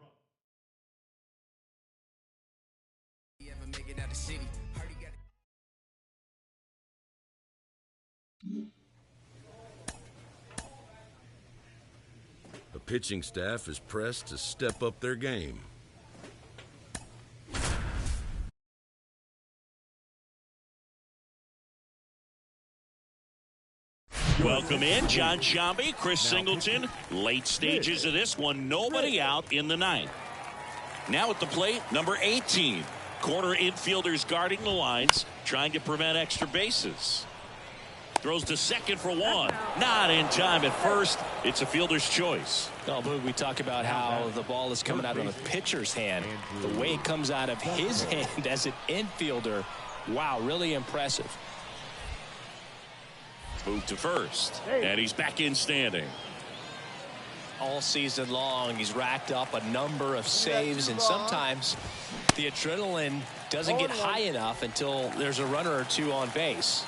The pitching staff is pressed to step up their game. Welcome. Welcome in, John Shambi, Chris Singleton. Late stages of this one, nobody out in the ninth. Now at the plate, number 18. Corner infielders guarding the lines, trying to prevent extra bases. Throws to second for one. Not in time at first. It's a fielder's choice. Oh, Boog, we talk about how the ball is coming out of a pitcher's hand. The way it comes out of his hand as an infielder, wow, really impressive. Move to first, and he's back in standing. All season long, he's racked up a number of saves, and sometimes the adrenaline doesn't get high enough until there's a runner or two on base.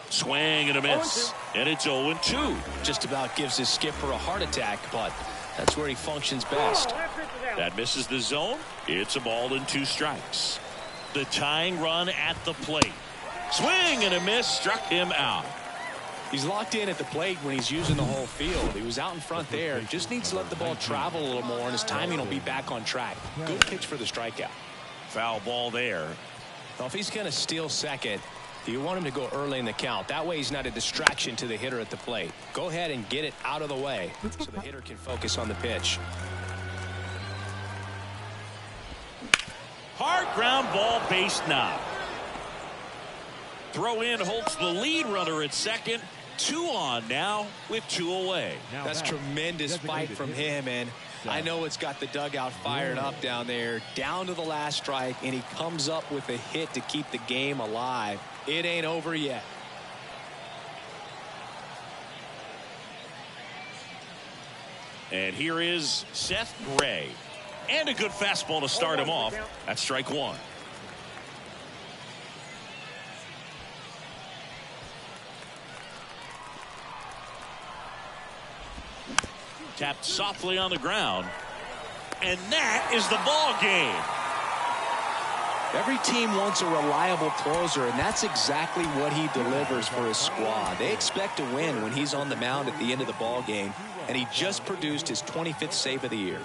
Swing and a miss, and it's 0-2. Just about gives his skipper a heart attack, but that's where he functions best. That misses the zone. It's a ball and 2 strikes. The tying run at the plate. Swing and a miss, struck him out. He's locked in at the plate when he's using the whole field. He was out in front there. Just needs to let the ball travel a little more, and his timing will be back on track. Good pitch for the strikeout. Foul ball there. Well, if he's going to steal second, you want him to go early in the count. That way he's not a distraction to the hitter at the plate. Go ahead and get it out of the way so the hitter can focus on the pitch. Hard ground ball, base knock. Throw in holds the lead runner at second. 2 on now with 2 away. That's tremendous fight from him, and I know it's got the dugout fired up down there. Down to the last strike, and he comes up with a hit to keep the game alive. It ain't over yet. And here is Seth Gray. And a good fastball to start him off. That's strike 1. Tapped softly on the ground. And that is the ball game. Every team wants a reliable closer, and that's exactly what he delivers for his squad. They expect to win when he's on the mound at the end of the ball game, and he just produced his 25th save of the year.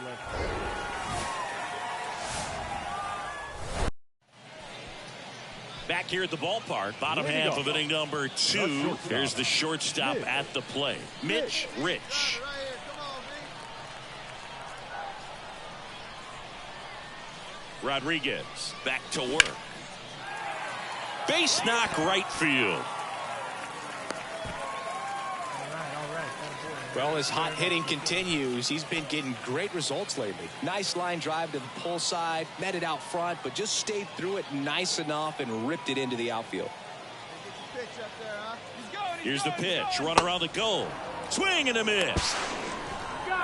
Back here at the ballpark, bottom half of inning number 2. Here's the shortstop at the plate, Mitch Rich. Rodriguez back to work. Base knock right field. Well, his hot hitting continues. He's been getting great results lately. Nice line drive to the pull side, met it out front, but just stayed through it nice enough and ripped it into the outfield. Here's the pitch. Runner on the goal. Swing and a miss.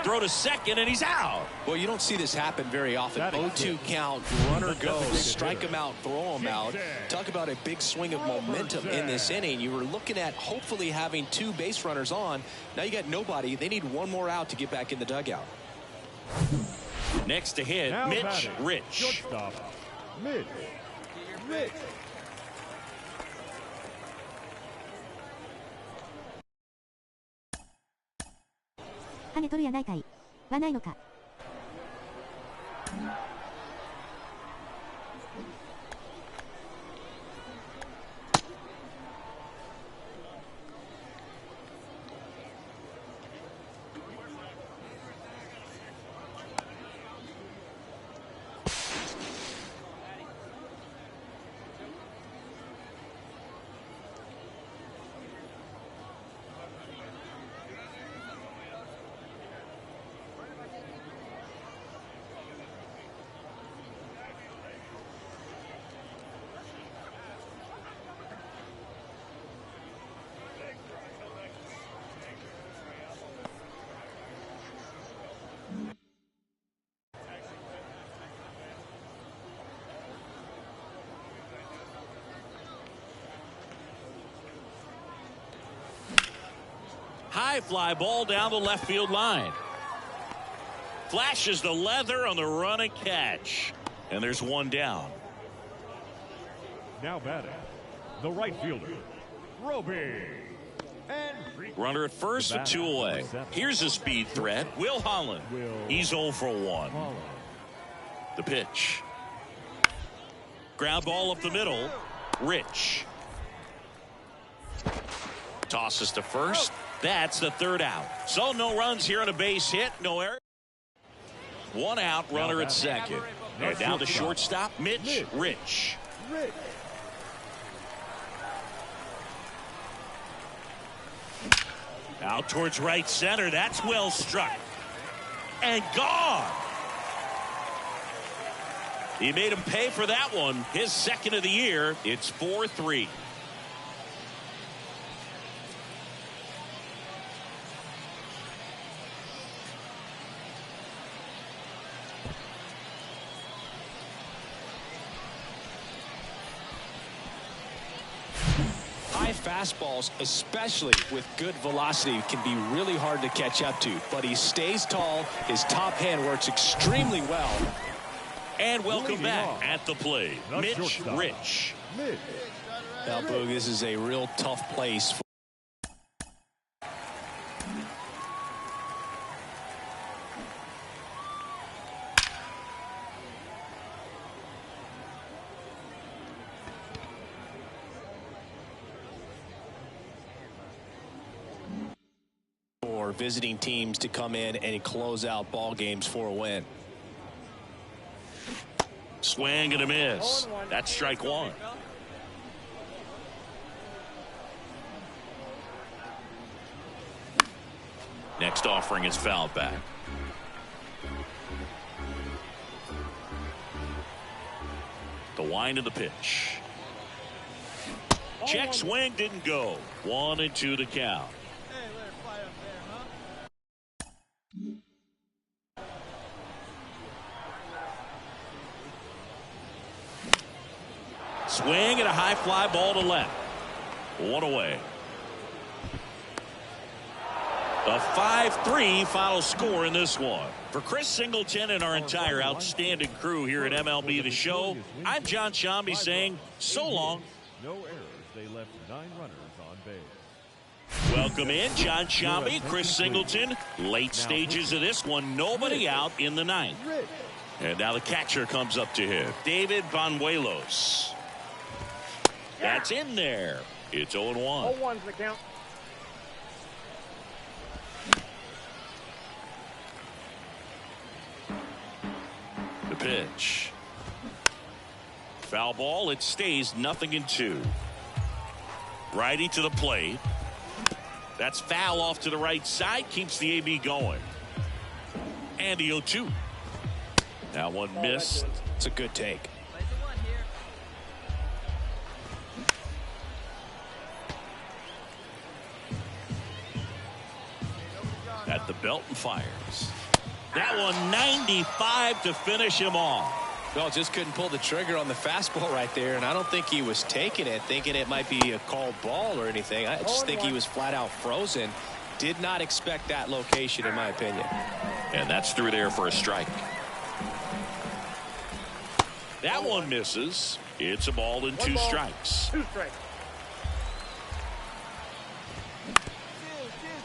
Throw to second, and he's out. Well, you don't see this happen very often. 0-2 count, runner goes, strike him out, throw him out. Talk about a big swing of momentum in this inning. You were looking at hopefully having 2 base runners on. Now you got nobody. They need 1 more out to get back in the dugout. Next to hit, Now Mitch batting, Rich. shortstop, Mitch Rich. 跳ねとるやないかい。はないのか。High fly ball down the left field line. Flashes the leather on the run and catch. And there's 1 down. Now batting, the right fielder, Roby. And Runner at first with 2 away. Here's a speed threat, Will Holland. He's 0 for 1. The pitch. Ground ball up the middle. Rich. Tosses to first. That's the third out. So no runs here on a base hit. No error. One out, runner at second. And now the shortstop, Mitch Rich. Out towards right center. That's well struck. And gone. He made him pay for that one. His second of the year. It's 4-3. High fastballs, especially with good velocity, can be really hard to catch up to. But he stays tall. His top hand works extremely well. And welcome back at the plate, Mitch Rich. Now, Boog, this is a real tough place. For visiting teams to come in and close out ball games for a win. Swing and a miss. That's strike one. Next offering is fouled back. The wind of the pitch. Check swing didn't go. 1-2 to count. Swing and a high fly ball to left. One away. A 5-3 final score in this one. For Chris Singleton and our entire outstanding crew here at MLB The Show, I'm John Shambi saying so long. No errors. They left 9 runners on base. Welcome in, John Shambi, Chris Singleton. Late stages of this one. Nobody out in the ninth. And now the catcher comes up to him. David Banuelos. That's in there. It's 0-1. 0-1's the count. The pitch. Foul ball. It stays 0-2. Righty to the plate. That's foul off to the right side. Keeps the AB going. And the 0-2. Now one missed. It's a good take. At the belt and fires. That one 95 to finish him off. Well, just couldn't pull the trigger on the fastball right there, and I don't think he was taking it, thinking it might be a called ball or anything. I just think he was flat out frozen. Did not expect that location, in my opinion. And that's through there for a strike. That one misses. It's a ball and 2 strikes. 2 strikes.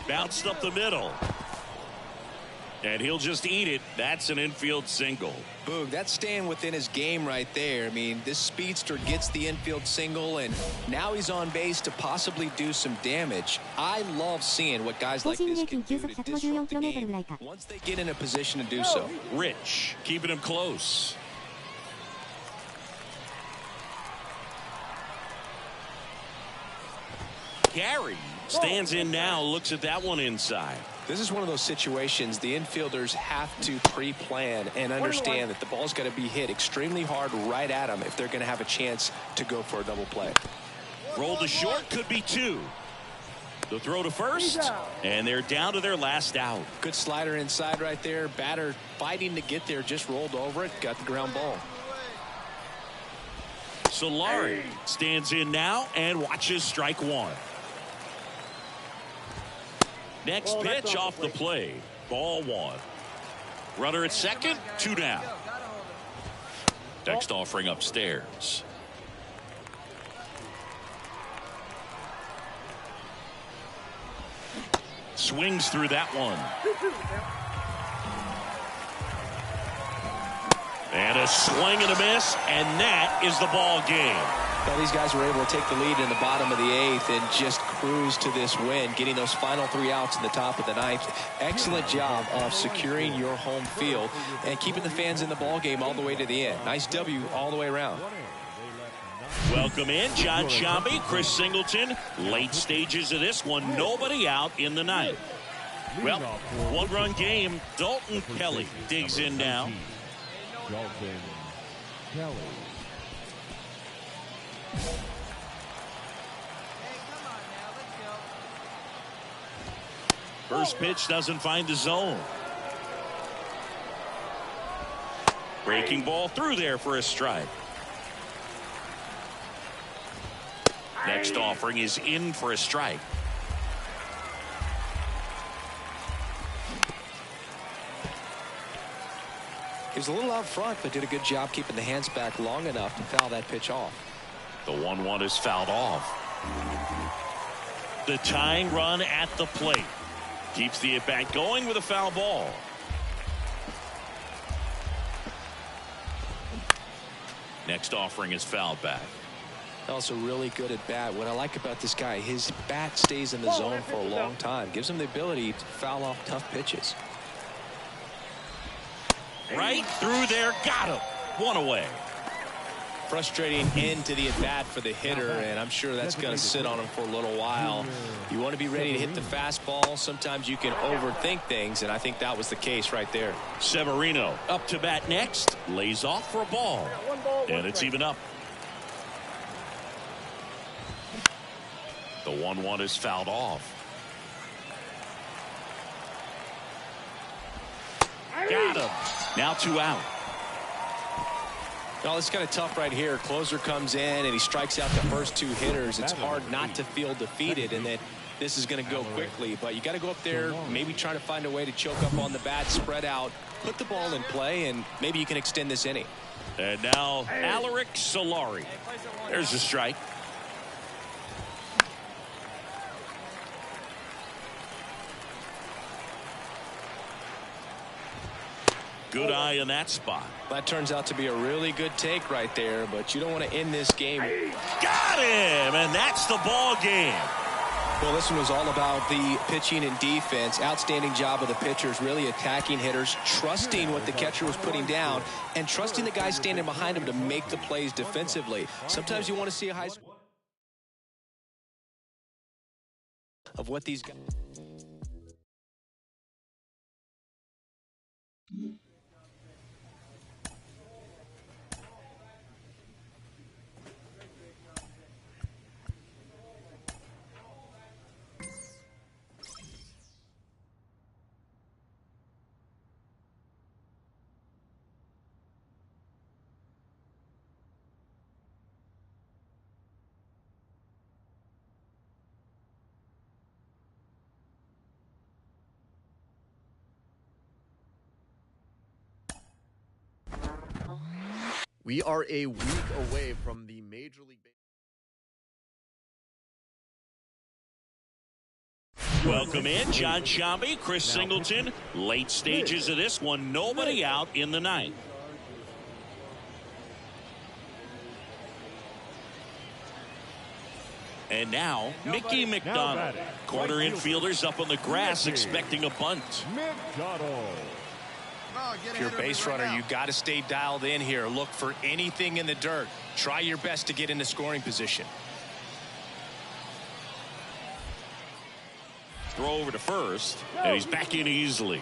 Bounced up the middle. And he'll just eat it. That's an infield single. Boog, that's staying within his game right there. I mean, this speedster gets the infield single, and now he's on base to possibly do some damage. I love seeing what guys like this can do to disrupt the game once they get in a position to do so. Rich keeping him close. Gary stands in now, looks at that one inside. This is one of those situations the infielders have to pre-plan and understand that the ball's got to be hit extremely hard right at them if they're going to have a chance to go for a double play. Roll to short, could be 2. The throw to first, and they're down to their last out. Good slider inside right there. Batter fighting to get there, just rolled over it, got the ground ball. Solari stands in now and watches strike 1. Next pitch off the plate. Ball 1. Runner at second, 2 down. Next offering upstairs. Swings through that one. And a swing and a miss, and that is the ball game. Well, these guys were able to take the lead in the bottom of the 8th and just cruise to this win, getting those final 3 outs in the top of the 9th. Excellent job of securing your home field and keeping the fans in the ball game all the way to the end. Nice W all the way around. Welcome in, John Shambi, Chris Singleton. Late stages of this one, nobody out in the 9th. Well, 1-run game. Dalton Kelly digs in now. Dalton Kelly. First pitch doesn't find the zone. Breaking ball through there for a strike. Next offering is in for a strike. He was a little out front, but did a good job keeping the hands back long enough to foul that pitch off. The 1-1 is fouled off. The tying run at the plate keeps the at-bat going with a foul ball. Next offering is fouled back. Also really good at bat. What I like about this guy, his bat stays in the zone for a long time. Gives him the ability to foul off tough pitches. Right through there, got him. 1 away. Frustrating end to the at-bat for the hitter, and I'm sure that's going to sit on him for a little while. You want to be ready to hit the fastball. Sometimes you can overthink things, and I think that was the case right there. Severino up to bat next. Lays off for a ball. And it's even up. The 1-1 is fouled off. Got him. Now 2 out. No, it's kind of tough right here. Closer comes in and he strikes out the first 2 hitters. It's hard not to feel defeated and that this is going to go quickly. But you got to go up there, maybe try to find a way to choke up on the bat, spread out, put the ball in play, and maybe you can extend this inning. And now Alaric Solari. There's a strike. Good eye in that spot. That turns out to be a really good take right there, but you don't want to end this game. Got him, and that's the ball game. Well, this one was all about the pitching and defense. Outstanding job of the pitchers, really attacking hitters, trusting what the catcher was putting down, and trusting the guy standing behind him to make the plays defensively. Sometimes you want to see a high score of what these guys. We are a week away from the Major League Baseball. Welcome in, John Shambi, Chris Singleton. Late stages of this one, nobody out in the 9th. And now, Mickey McDonald. Corner infielders up on the grass expecting a bunt. McDonald. If you're a base runner, you got to stay dialed in here. Look for anything in the dirt. Try your best to get into scoring position. Throw over to first, and he's back in easily.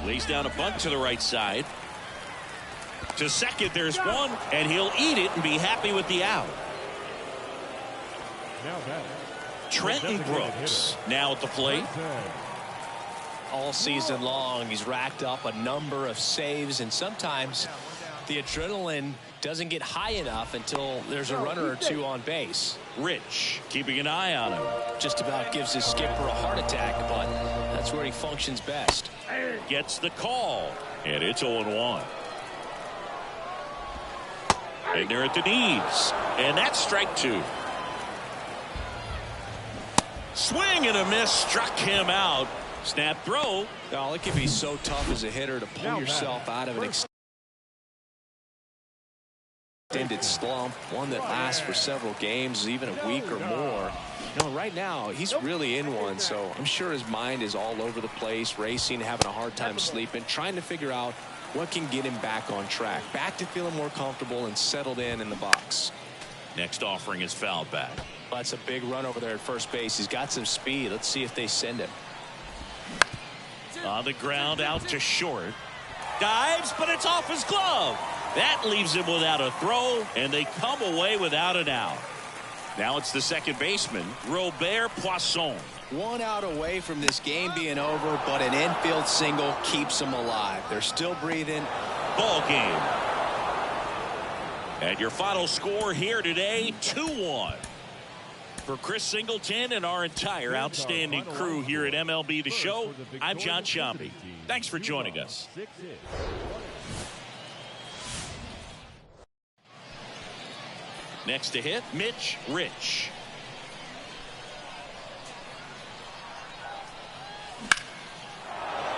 Lays down a bunt to the right side. To second, there's one, and he'll eat it and be happy with the out. Now back. Trenton Brooks now at the plate. All season long, he's racked up a number of saves, and sometimes the adrenaline doesn't get high enough until there's a runner or 2 on base. Rich keeping an eye on him. Just about gives his skipper a heart attack, but that's where he functions best. Gets the call, and it's 0-1. And they're at the knees, and that's strike 2. Swing and a miss struck him out. Snap throw. Oh, it can be so tough as a hitter to pull yourself out of an extended slump, one that lasts for several games, even a week or more. You know, right now, he's really in one, so I'm sure his mind is all over the place, racing, having a hard time sleeping, trying to figure out what can get him back on track, back to feeling more comfortable and settled in the box. Next offering is fouled back. That's a big run over there at first base. He's got some speed. Let's see if they send him. On the ground, out to short. Dives, but it's off his glove. That leaves him without a throw, and they come away without an out. Now it's the second baseman, Robert Poisson. 1 out away from this game being over, but an infield single keeps them alive. They're still breathing. Ball game. And your final score here today, 2-1. For Chris Singleton and our entire outstanding crew here at MLB The Show, I'm John Sciambi. Thanks for joining us. Next to hit, Mitch Rich.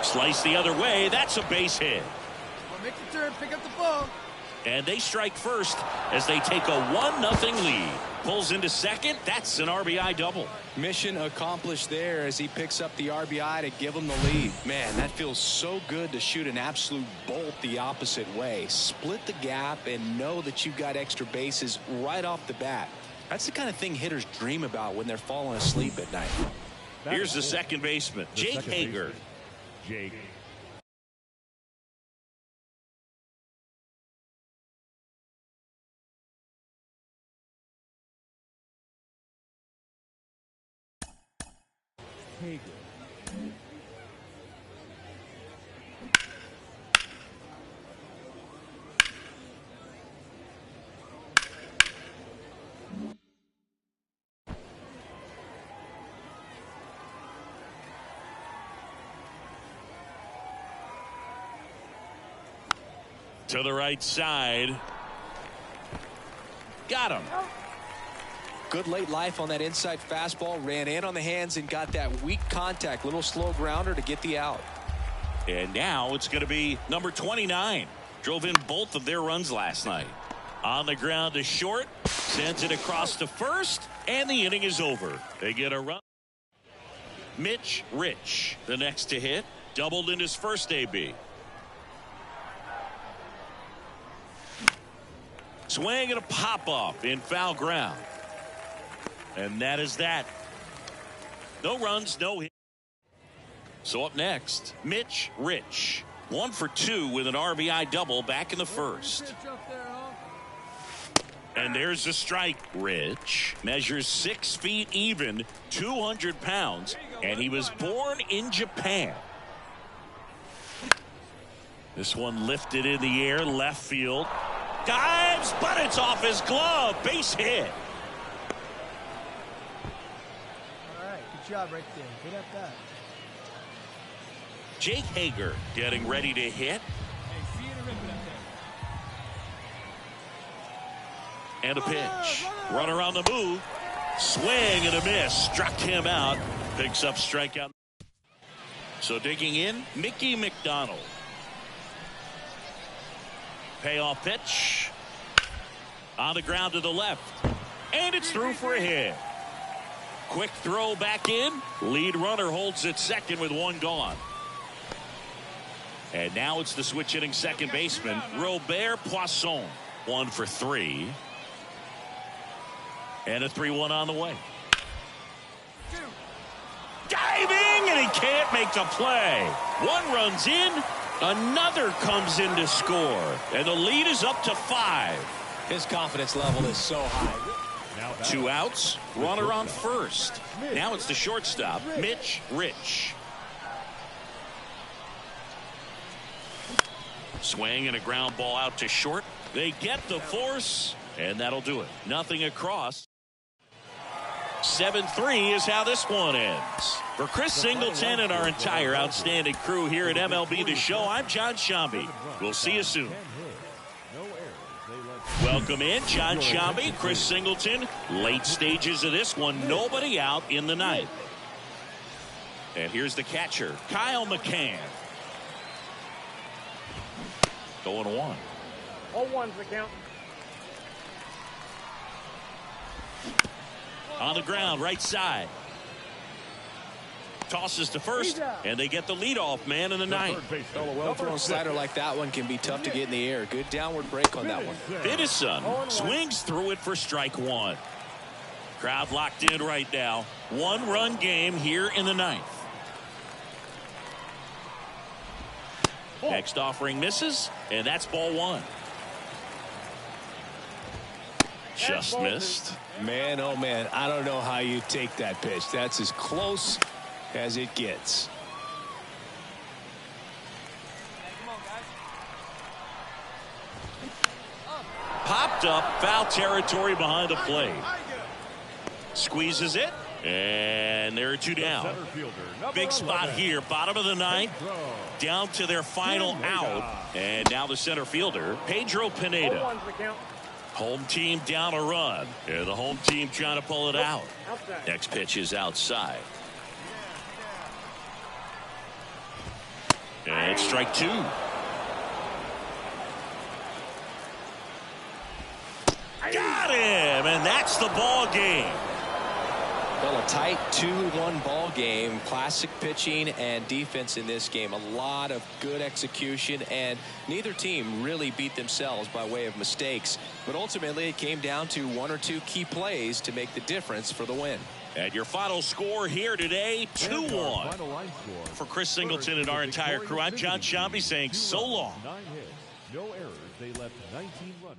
Slice the other way. That's a base hit. Well, make the turn, pick up the ball. And they strike first as they take a 1-0 lead. Pulls into second. That's an RBI double. Mission accomplished there as he picks up the RBI to give him the lead. Man, that feels so good to shoot an absolute bolt the opposite way. Split the gap and know that you've got extra bases right off the bat. That's the kind of thing hitters dream about when they're falling asleep at night. Here's the second baseman, Jake Hager. Jake. Hager. To the right side. Got him. Good late life on that inside fastball. Ran in on the hands and got that weak contact. Little slow grounder to get the out. And now it's going to be number 29. Drove in both of their runs last night. On the ground to short. Sends it across to first. And the inning is over. They get a run. Mitch Rich, the next to hit. Doubled in his first AB. Swing and a pop-up in foul ground. And that is that. No runs, no hit. So up next, Mitch Rich. 1 for 2 with an RBI double back in the first. Pitch up there, huh? And there's a strike. Rich measures 6 feet even, 200 pounds, and he was born in Japan. This one lifted in the air, left field. Dives, but it's off his glove. Base hit. All right, good job right there. Good at that. Jake Hager getting ready to hit. Hey, see you to rip it up there. And a pitch. Runner on the move. Swing and a miss. Struck him out. Picks up strikeout. So digging in, Mickey McDonald. Payoff pitch. On the ground to the left. And it's through for a hit. Quick throw back in. Lead runner holds at second with 1 gone. And now it's the switch hitting second baseman, Robert Poisson. 1 for 3. And a 3-1 on the way. Diving, and he can't make the play. 1 runs in. Another comes in to score. And the lead is up to 5. His confidence level is so high. 2 outs. Runner on first. Now it's the shortstop, Mitch Rich. Swing and a ground ball out to short. They get the force, and that'll do it. Nothing across. 7-3 is how this one ends. For Chris Singleton and our entire outstanding crew here at MLB The Show, I'm John Sciambi. We'll see you soon. Welcome in, John Sciambi, Chris Singleton. Late stages of this one, nobody out in the ninth. And here's the catcher, Kyle McCann. Going one. 0-1's the count. On the ground, right side. Tosses to first, and they get the leadoff man in the ninth. Oh, a well-thrown slider like that one can be tough to get in the air. Good downward break on that one. Fittison swings through it for strike one. Crowd locked in right now. One-run game here in the ninth. Next offering misses, and that's ball one. Just missed. Man, oh man, I don't know how you take that pitch. That's as close as it gets. Popped up, foul territory behind the plate. Squeezes it, and there are two down. Big spot here, bottom of the ninth, down to their final out. And now the center fielder, Pedro Pineda. Home team down a run, and the home team trying to pull it out. Next pitch is outside. And it's strike two. Got him, and that's the ball game. Well, a tight 2-1 ball game. Classic pitching and defense in this game. A lot of good execution, and neither team really beat themselves by way of mistakes. But ultimately, it came down to one or two key plays to make the difference for the win. And your final score here today, 2-1. For Chris Singleton and our entire crew, I'm John Shambi saying so long. 9 hits, no errors. They left 19 runners.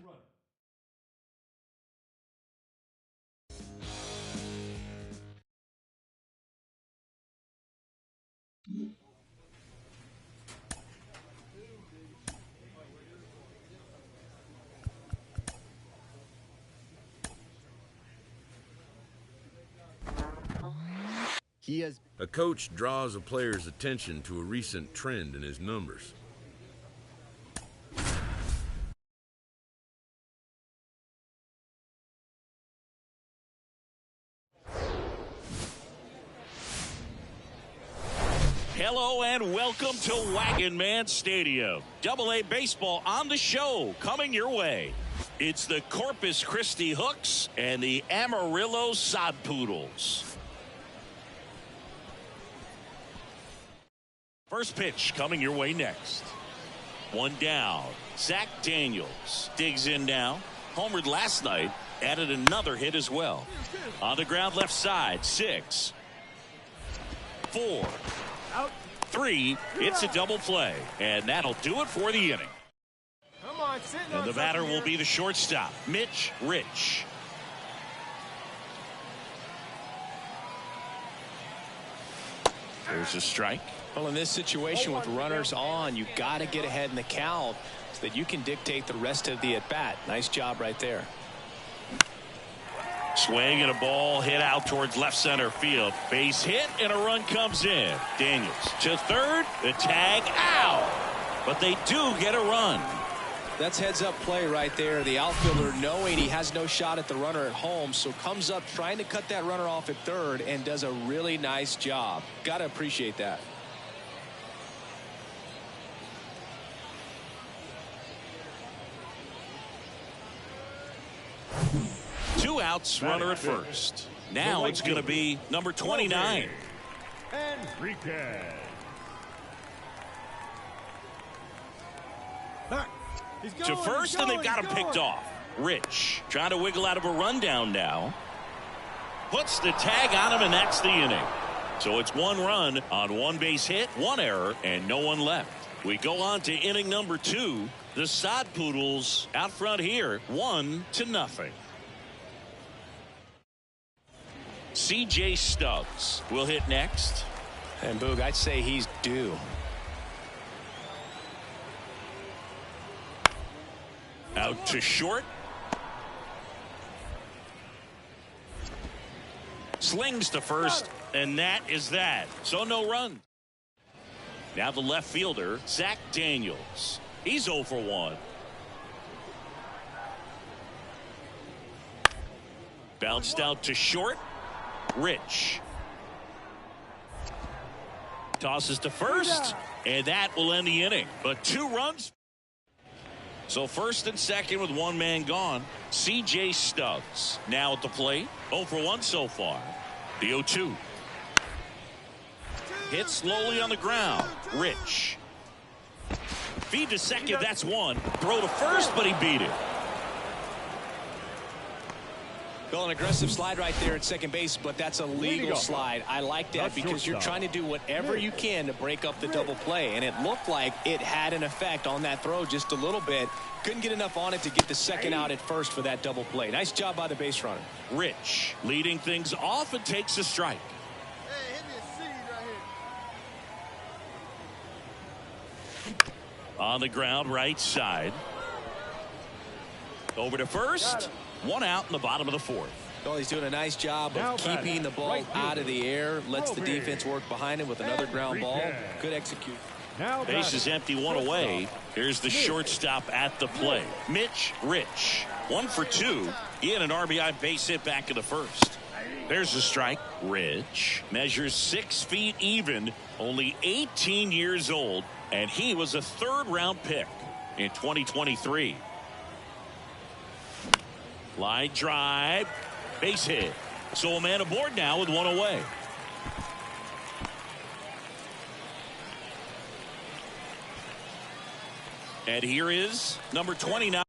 A coach draws a player's attention to a recent trend in his numbers. Hello and welcome to Wagon Man Stadium. Double-A baseball on the show coming your way. It's the Corpus Christi Hooks and the Amarillo Sod Poodles. First pitch coming your way next. One down. Zach Daniels digs in now. Homered last night. Added another hit as well. On the ground left side. 6, 4, 3. It's a double play. And that'll do it for the inning. Come on, And the batter will be the shortstop, Mitch Rich. There's a strike. Well, in this situation with runners on, you've got to get ahead in the count so that you can dictate the rest of the at-bat. Nice job right there. Swing and a ball hit out towards left center field. Base hit and a run comes in. Daniels to third. The tag out. But they do get a run. That's heads-up play right there. The outfielder knowing he has no shot at the runner at home, so comes up trying to cut that runner off at third and does a really nice job. Got to appreciate that. Two outs, runner at first. Now it's going to be number 29. Enriquez. To first, and they've got him picked off. Rich trying to wiggle out of a rundown now. Puts the tag on him, and that's the inning. So it's one run on one base hit, one error, and no one left. We go on to inning number 2. The Sod Poodles out front here, 1-0. C.J. Stubbs will hit next. And Boog, I'd say he's due. Out to short. Slings to first, and that is that. So no run. Now the left fielder, Zach Daniels. He's 0 for 1. Bounced out to short. Rich. Tosses to first, and that will end the inning. But 2 runs. So first and second with 1 man gone. C.J. Stubbs now at the plate. 0 for 1 so far. The 0-2. Hit slowly on the ground. Rich. Feed to second. That's 1. Throw to first, but he beat it. Well, an aggressive slide right there at second base, but that's a legal slide. I like that because you're trying to do whatever you can to break up the double play, and it looked like it had an effect on that throw just a little bit. Couldn't get enough on it to get the second out at first for that double play. Nice job by the base runner. Rich leading things off and takes a strike. Hey, hit me a seed right here. On the ground, right side. Over to first. 1 out in the bottom of the 4th. Well, he's doing a nice job of keeping the ball out of the air. Lets the defense work behind him with another ground ball. Good execute. Base is empty, 1 away. Here's the shortstop at the plate. Mitch Rich. 1 for 2. He had an RBI base hit back in the 1st. There's the strike. Rich measures 6 feet even. Only 18 years old. And he was a 3rd-round pick in 2023. Line drive, base hit. So a man aboard now with 1 away. And here is number 29.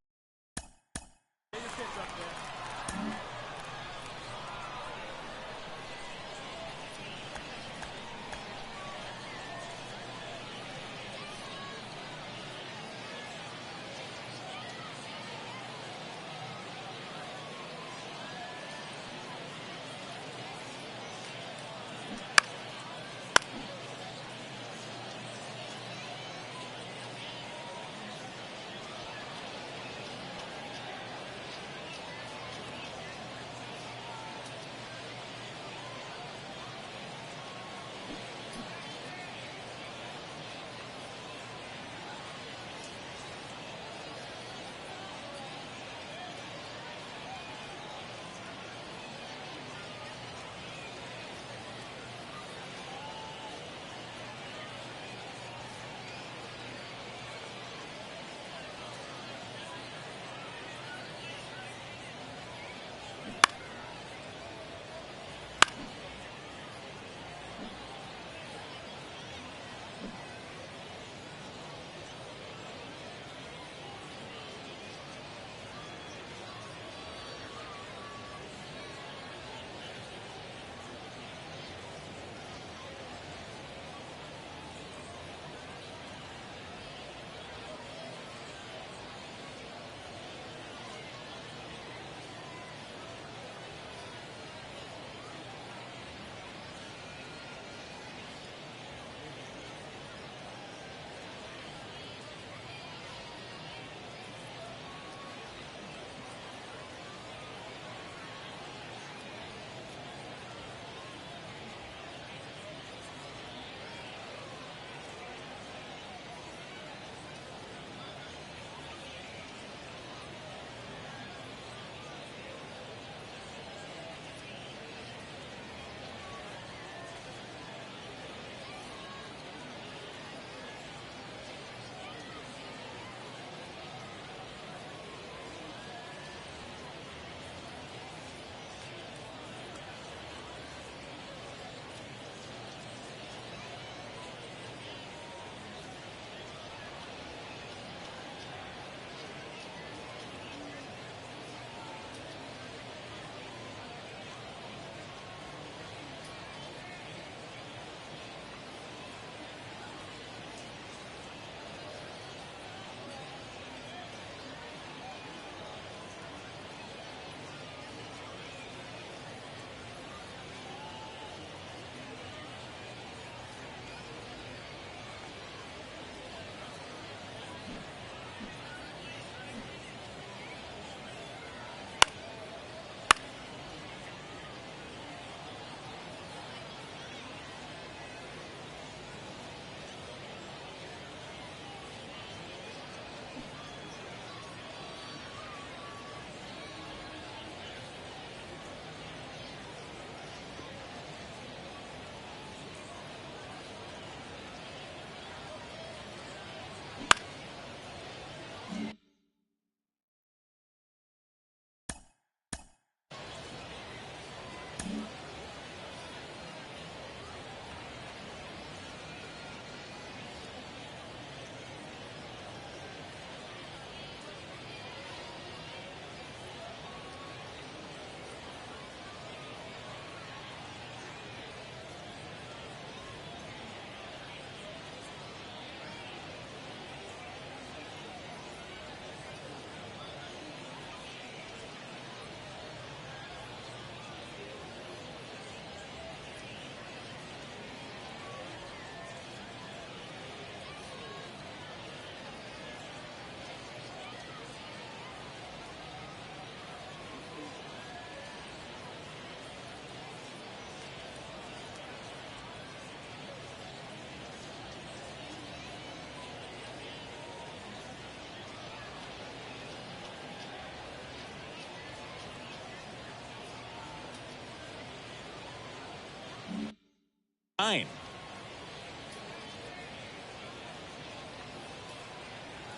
9.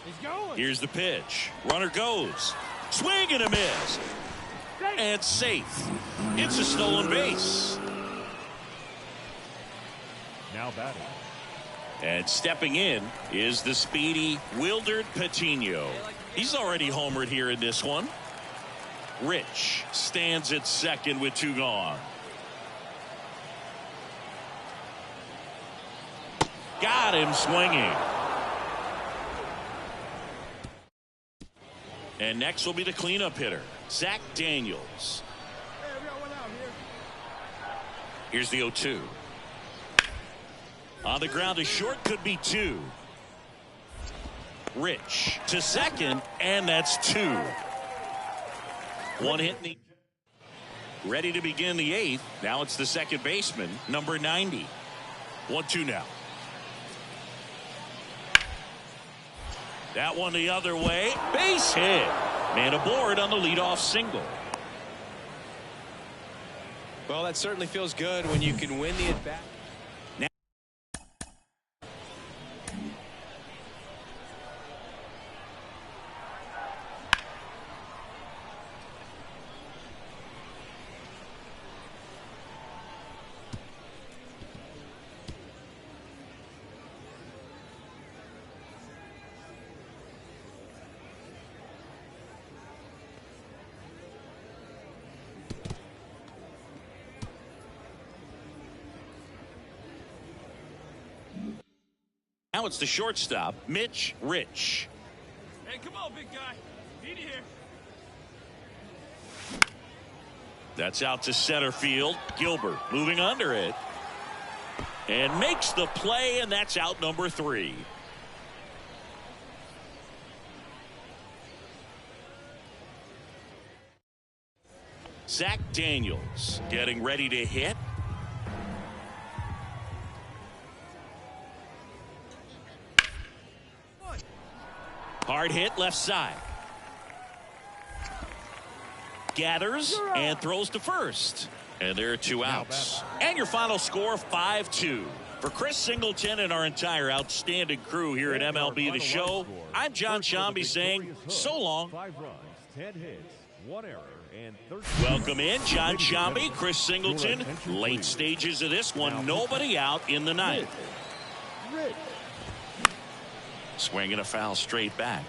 He's going. Here's the pitch. Runner goes. Swing and a miss. And safe. It's a stolen base. Now batting. And stepping in is the speedy Wilder Patino. He's already homered here in this one. Rich stands at second with 2 gone. Got him swinging. And next will be the cleanup hitter, Zach Daniels. Hey, we got one out here. Here's the 0-2. On the ground to short, could be 2. Rich to second, and that's 2. 1 hit. Ready to begin the 8th. Now it's the second baseman, number 90. 1-2 now. That one the other way. Base hit. Man aboard on the leadoff single. Well, that certainly feels good when you can win the at-bat. Now it's the shortstop, Mitch Rich. Hey, come on, big guy. Need you here. That's out to center field. Gilbert moving under it. And makes the play, and that's out number 3. Zach Daniels getting ready to hit. Hard hit left side. Gathers and throws to first. And there are 2 outs. And your final score 5-2. For Chris Singleton and our entire outstanding crew here at MLB The Show, I'm John Shambi saying so long. 5 runs, 10 hits, 1 error, and 13. Welcome in, John Shambi, Chris Singleton. Late stages of this one, nobody out in the 9th. Swinging a foul straight back.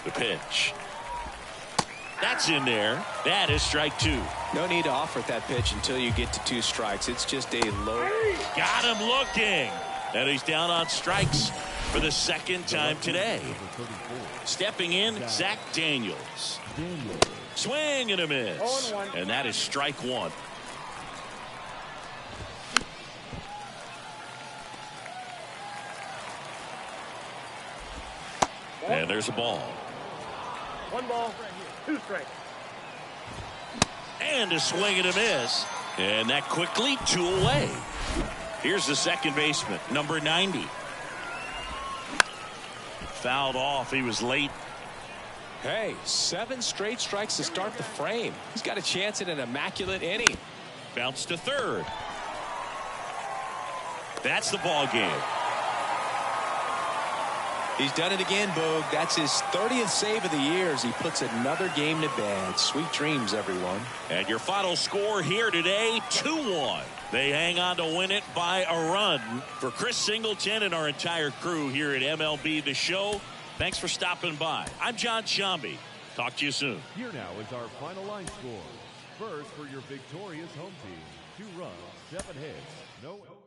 The pitch. That's in there. That is strike 2. No need to offer that pitch until you get to 2 strikes. It's just a low. Got him looking. And he's down on strikes for the 2nd time today. Stepping in, Zach Daniels. Swing and a miss. And that is strike 1. And there's a ball. 1 ball, 2 strikes. And a swing and a miss. And that quickly 2 away. Here's the second baseman, number 90. Fouled off. He was late. Hey, 7 straight strikes to start the frame. He's got a chance at an immaculate inning. Bounce to third. That's the ball game. He's done it again, Boog. That's his 30th save of the year as he puts another game to bed. Sweet dreams, everyone. And your final score here today, 2-1. They hang on to win it by a run. For Chris Singleton and our entire crew here at MLB The Show, thanks for stopping by. I'm John Shambi. Talk to you soon. Here now is our final line score. First for your victorious home team. 2 runs, 7 hits, no errors.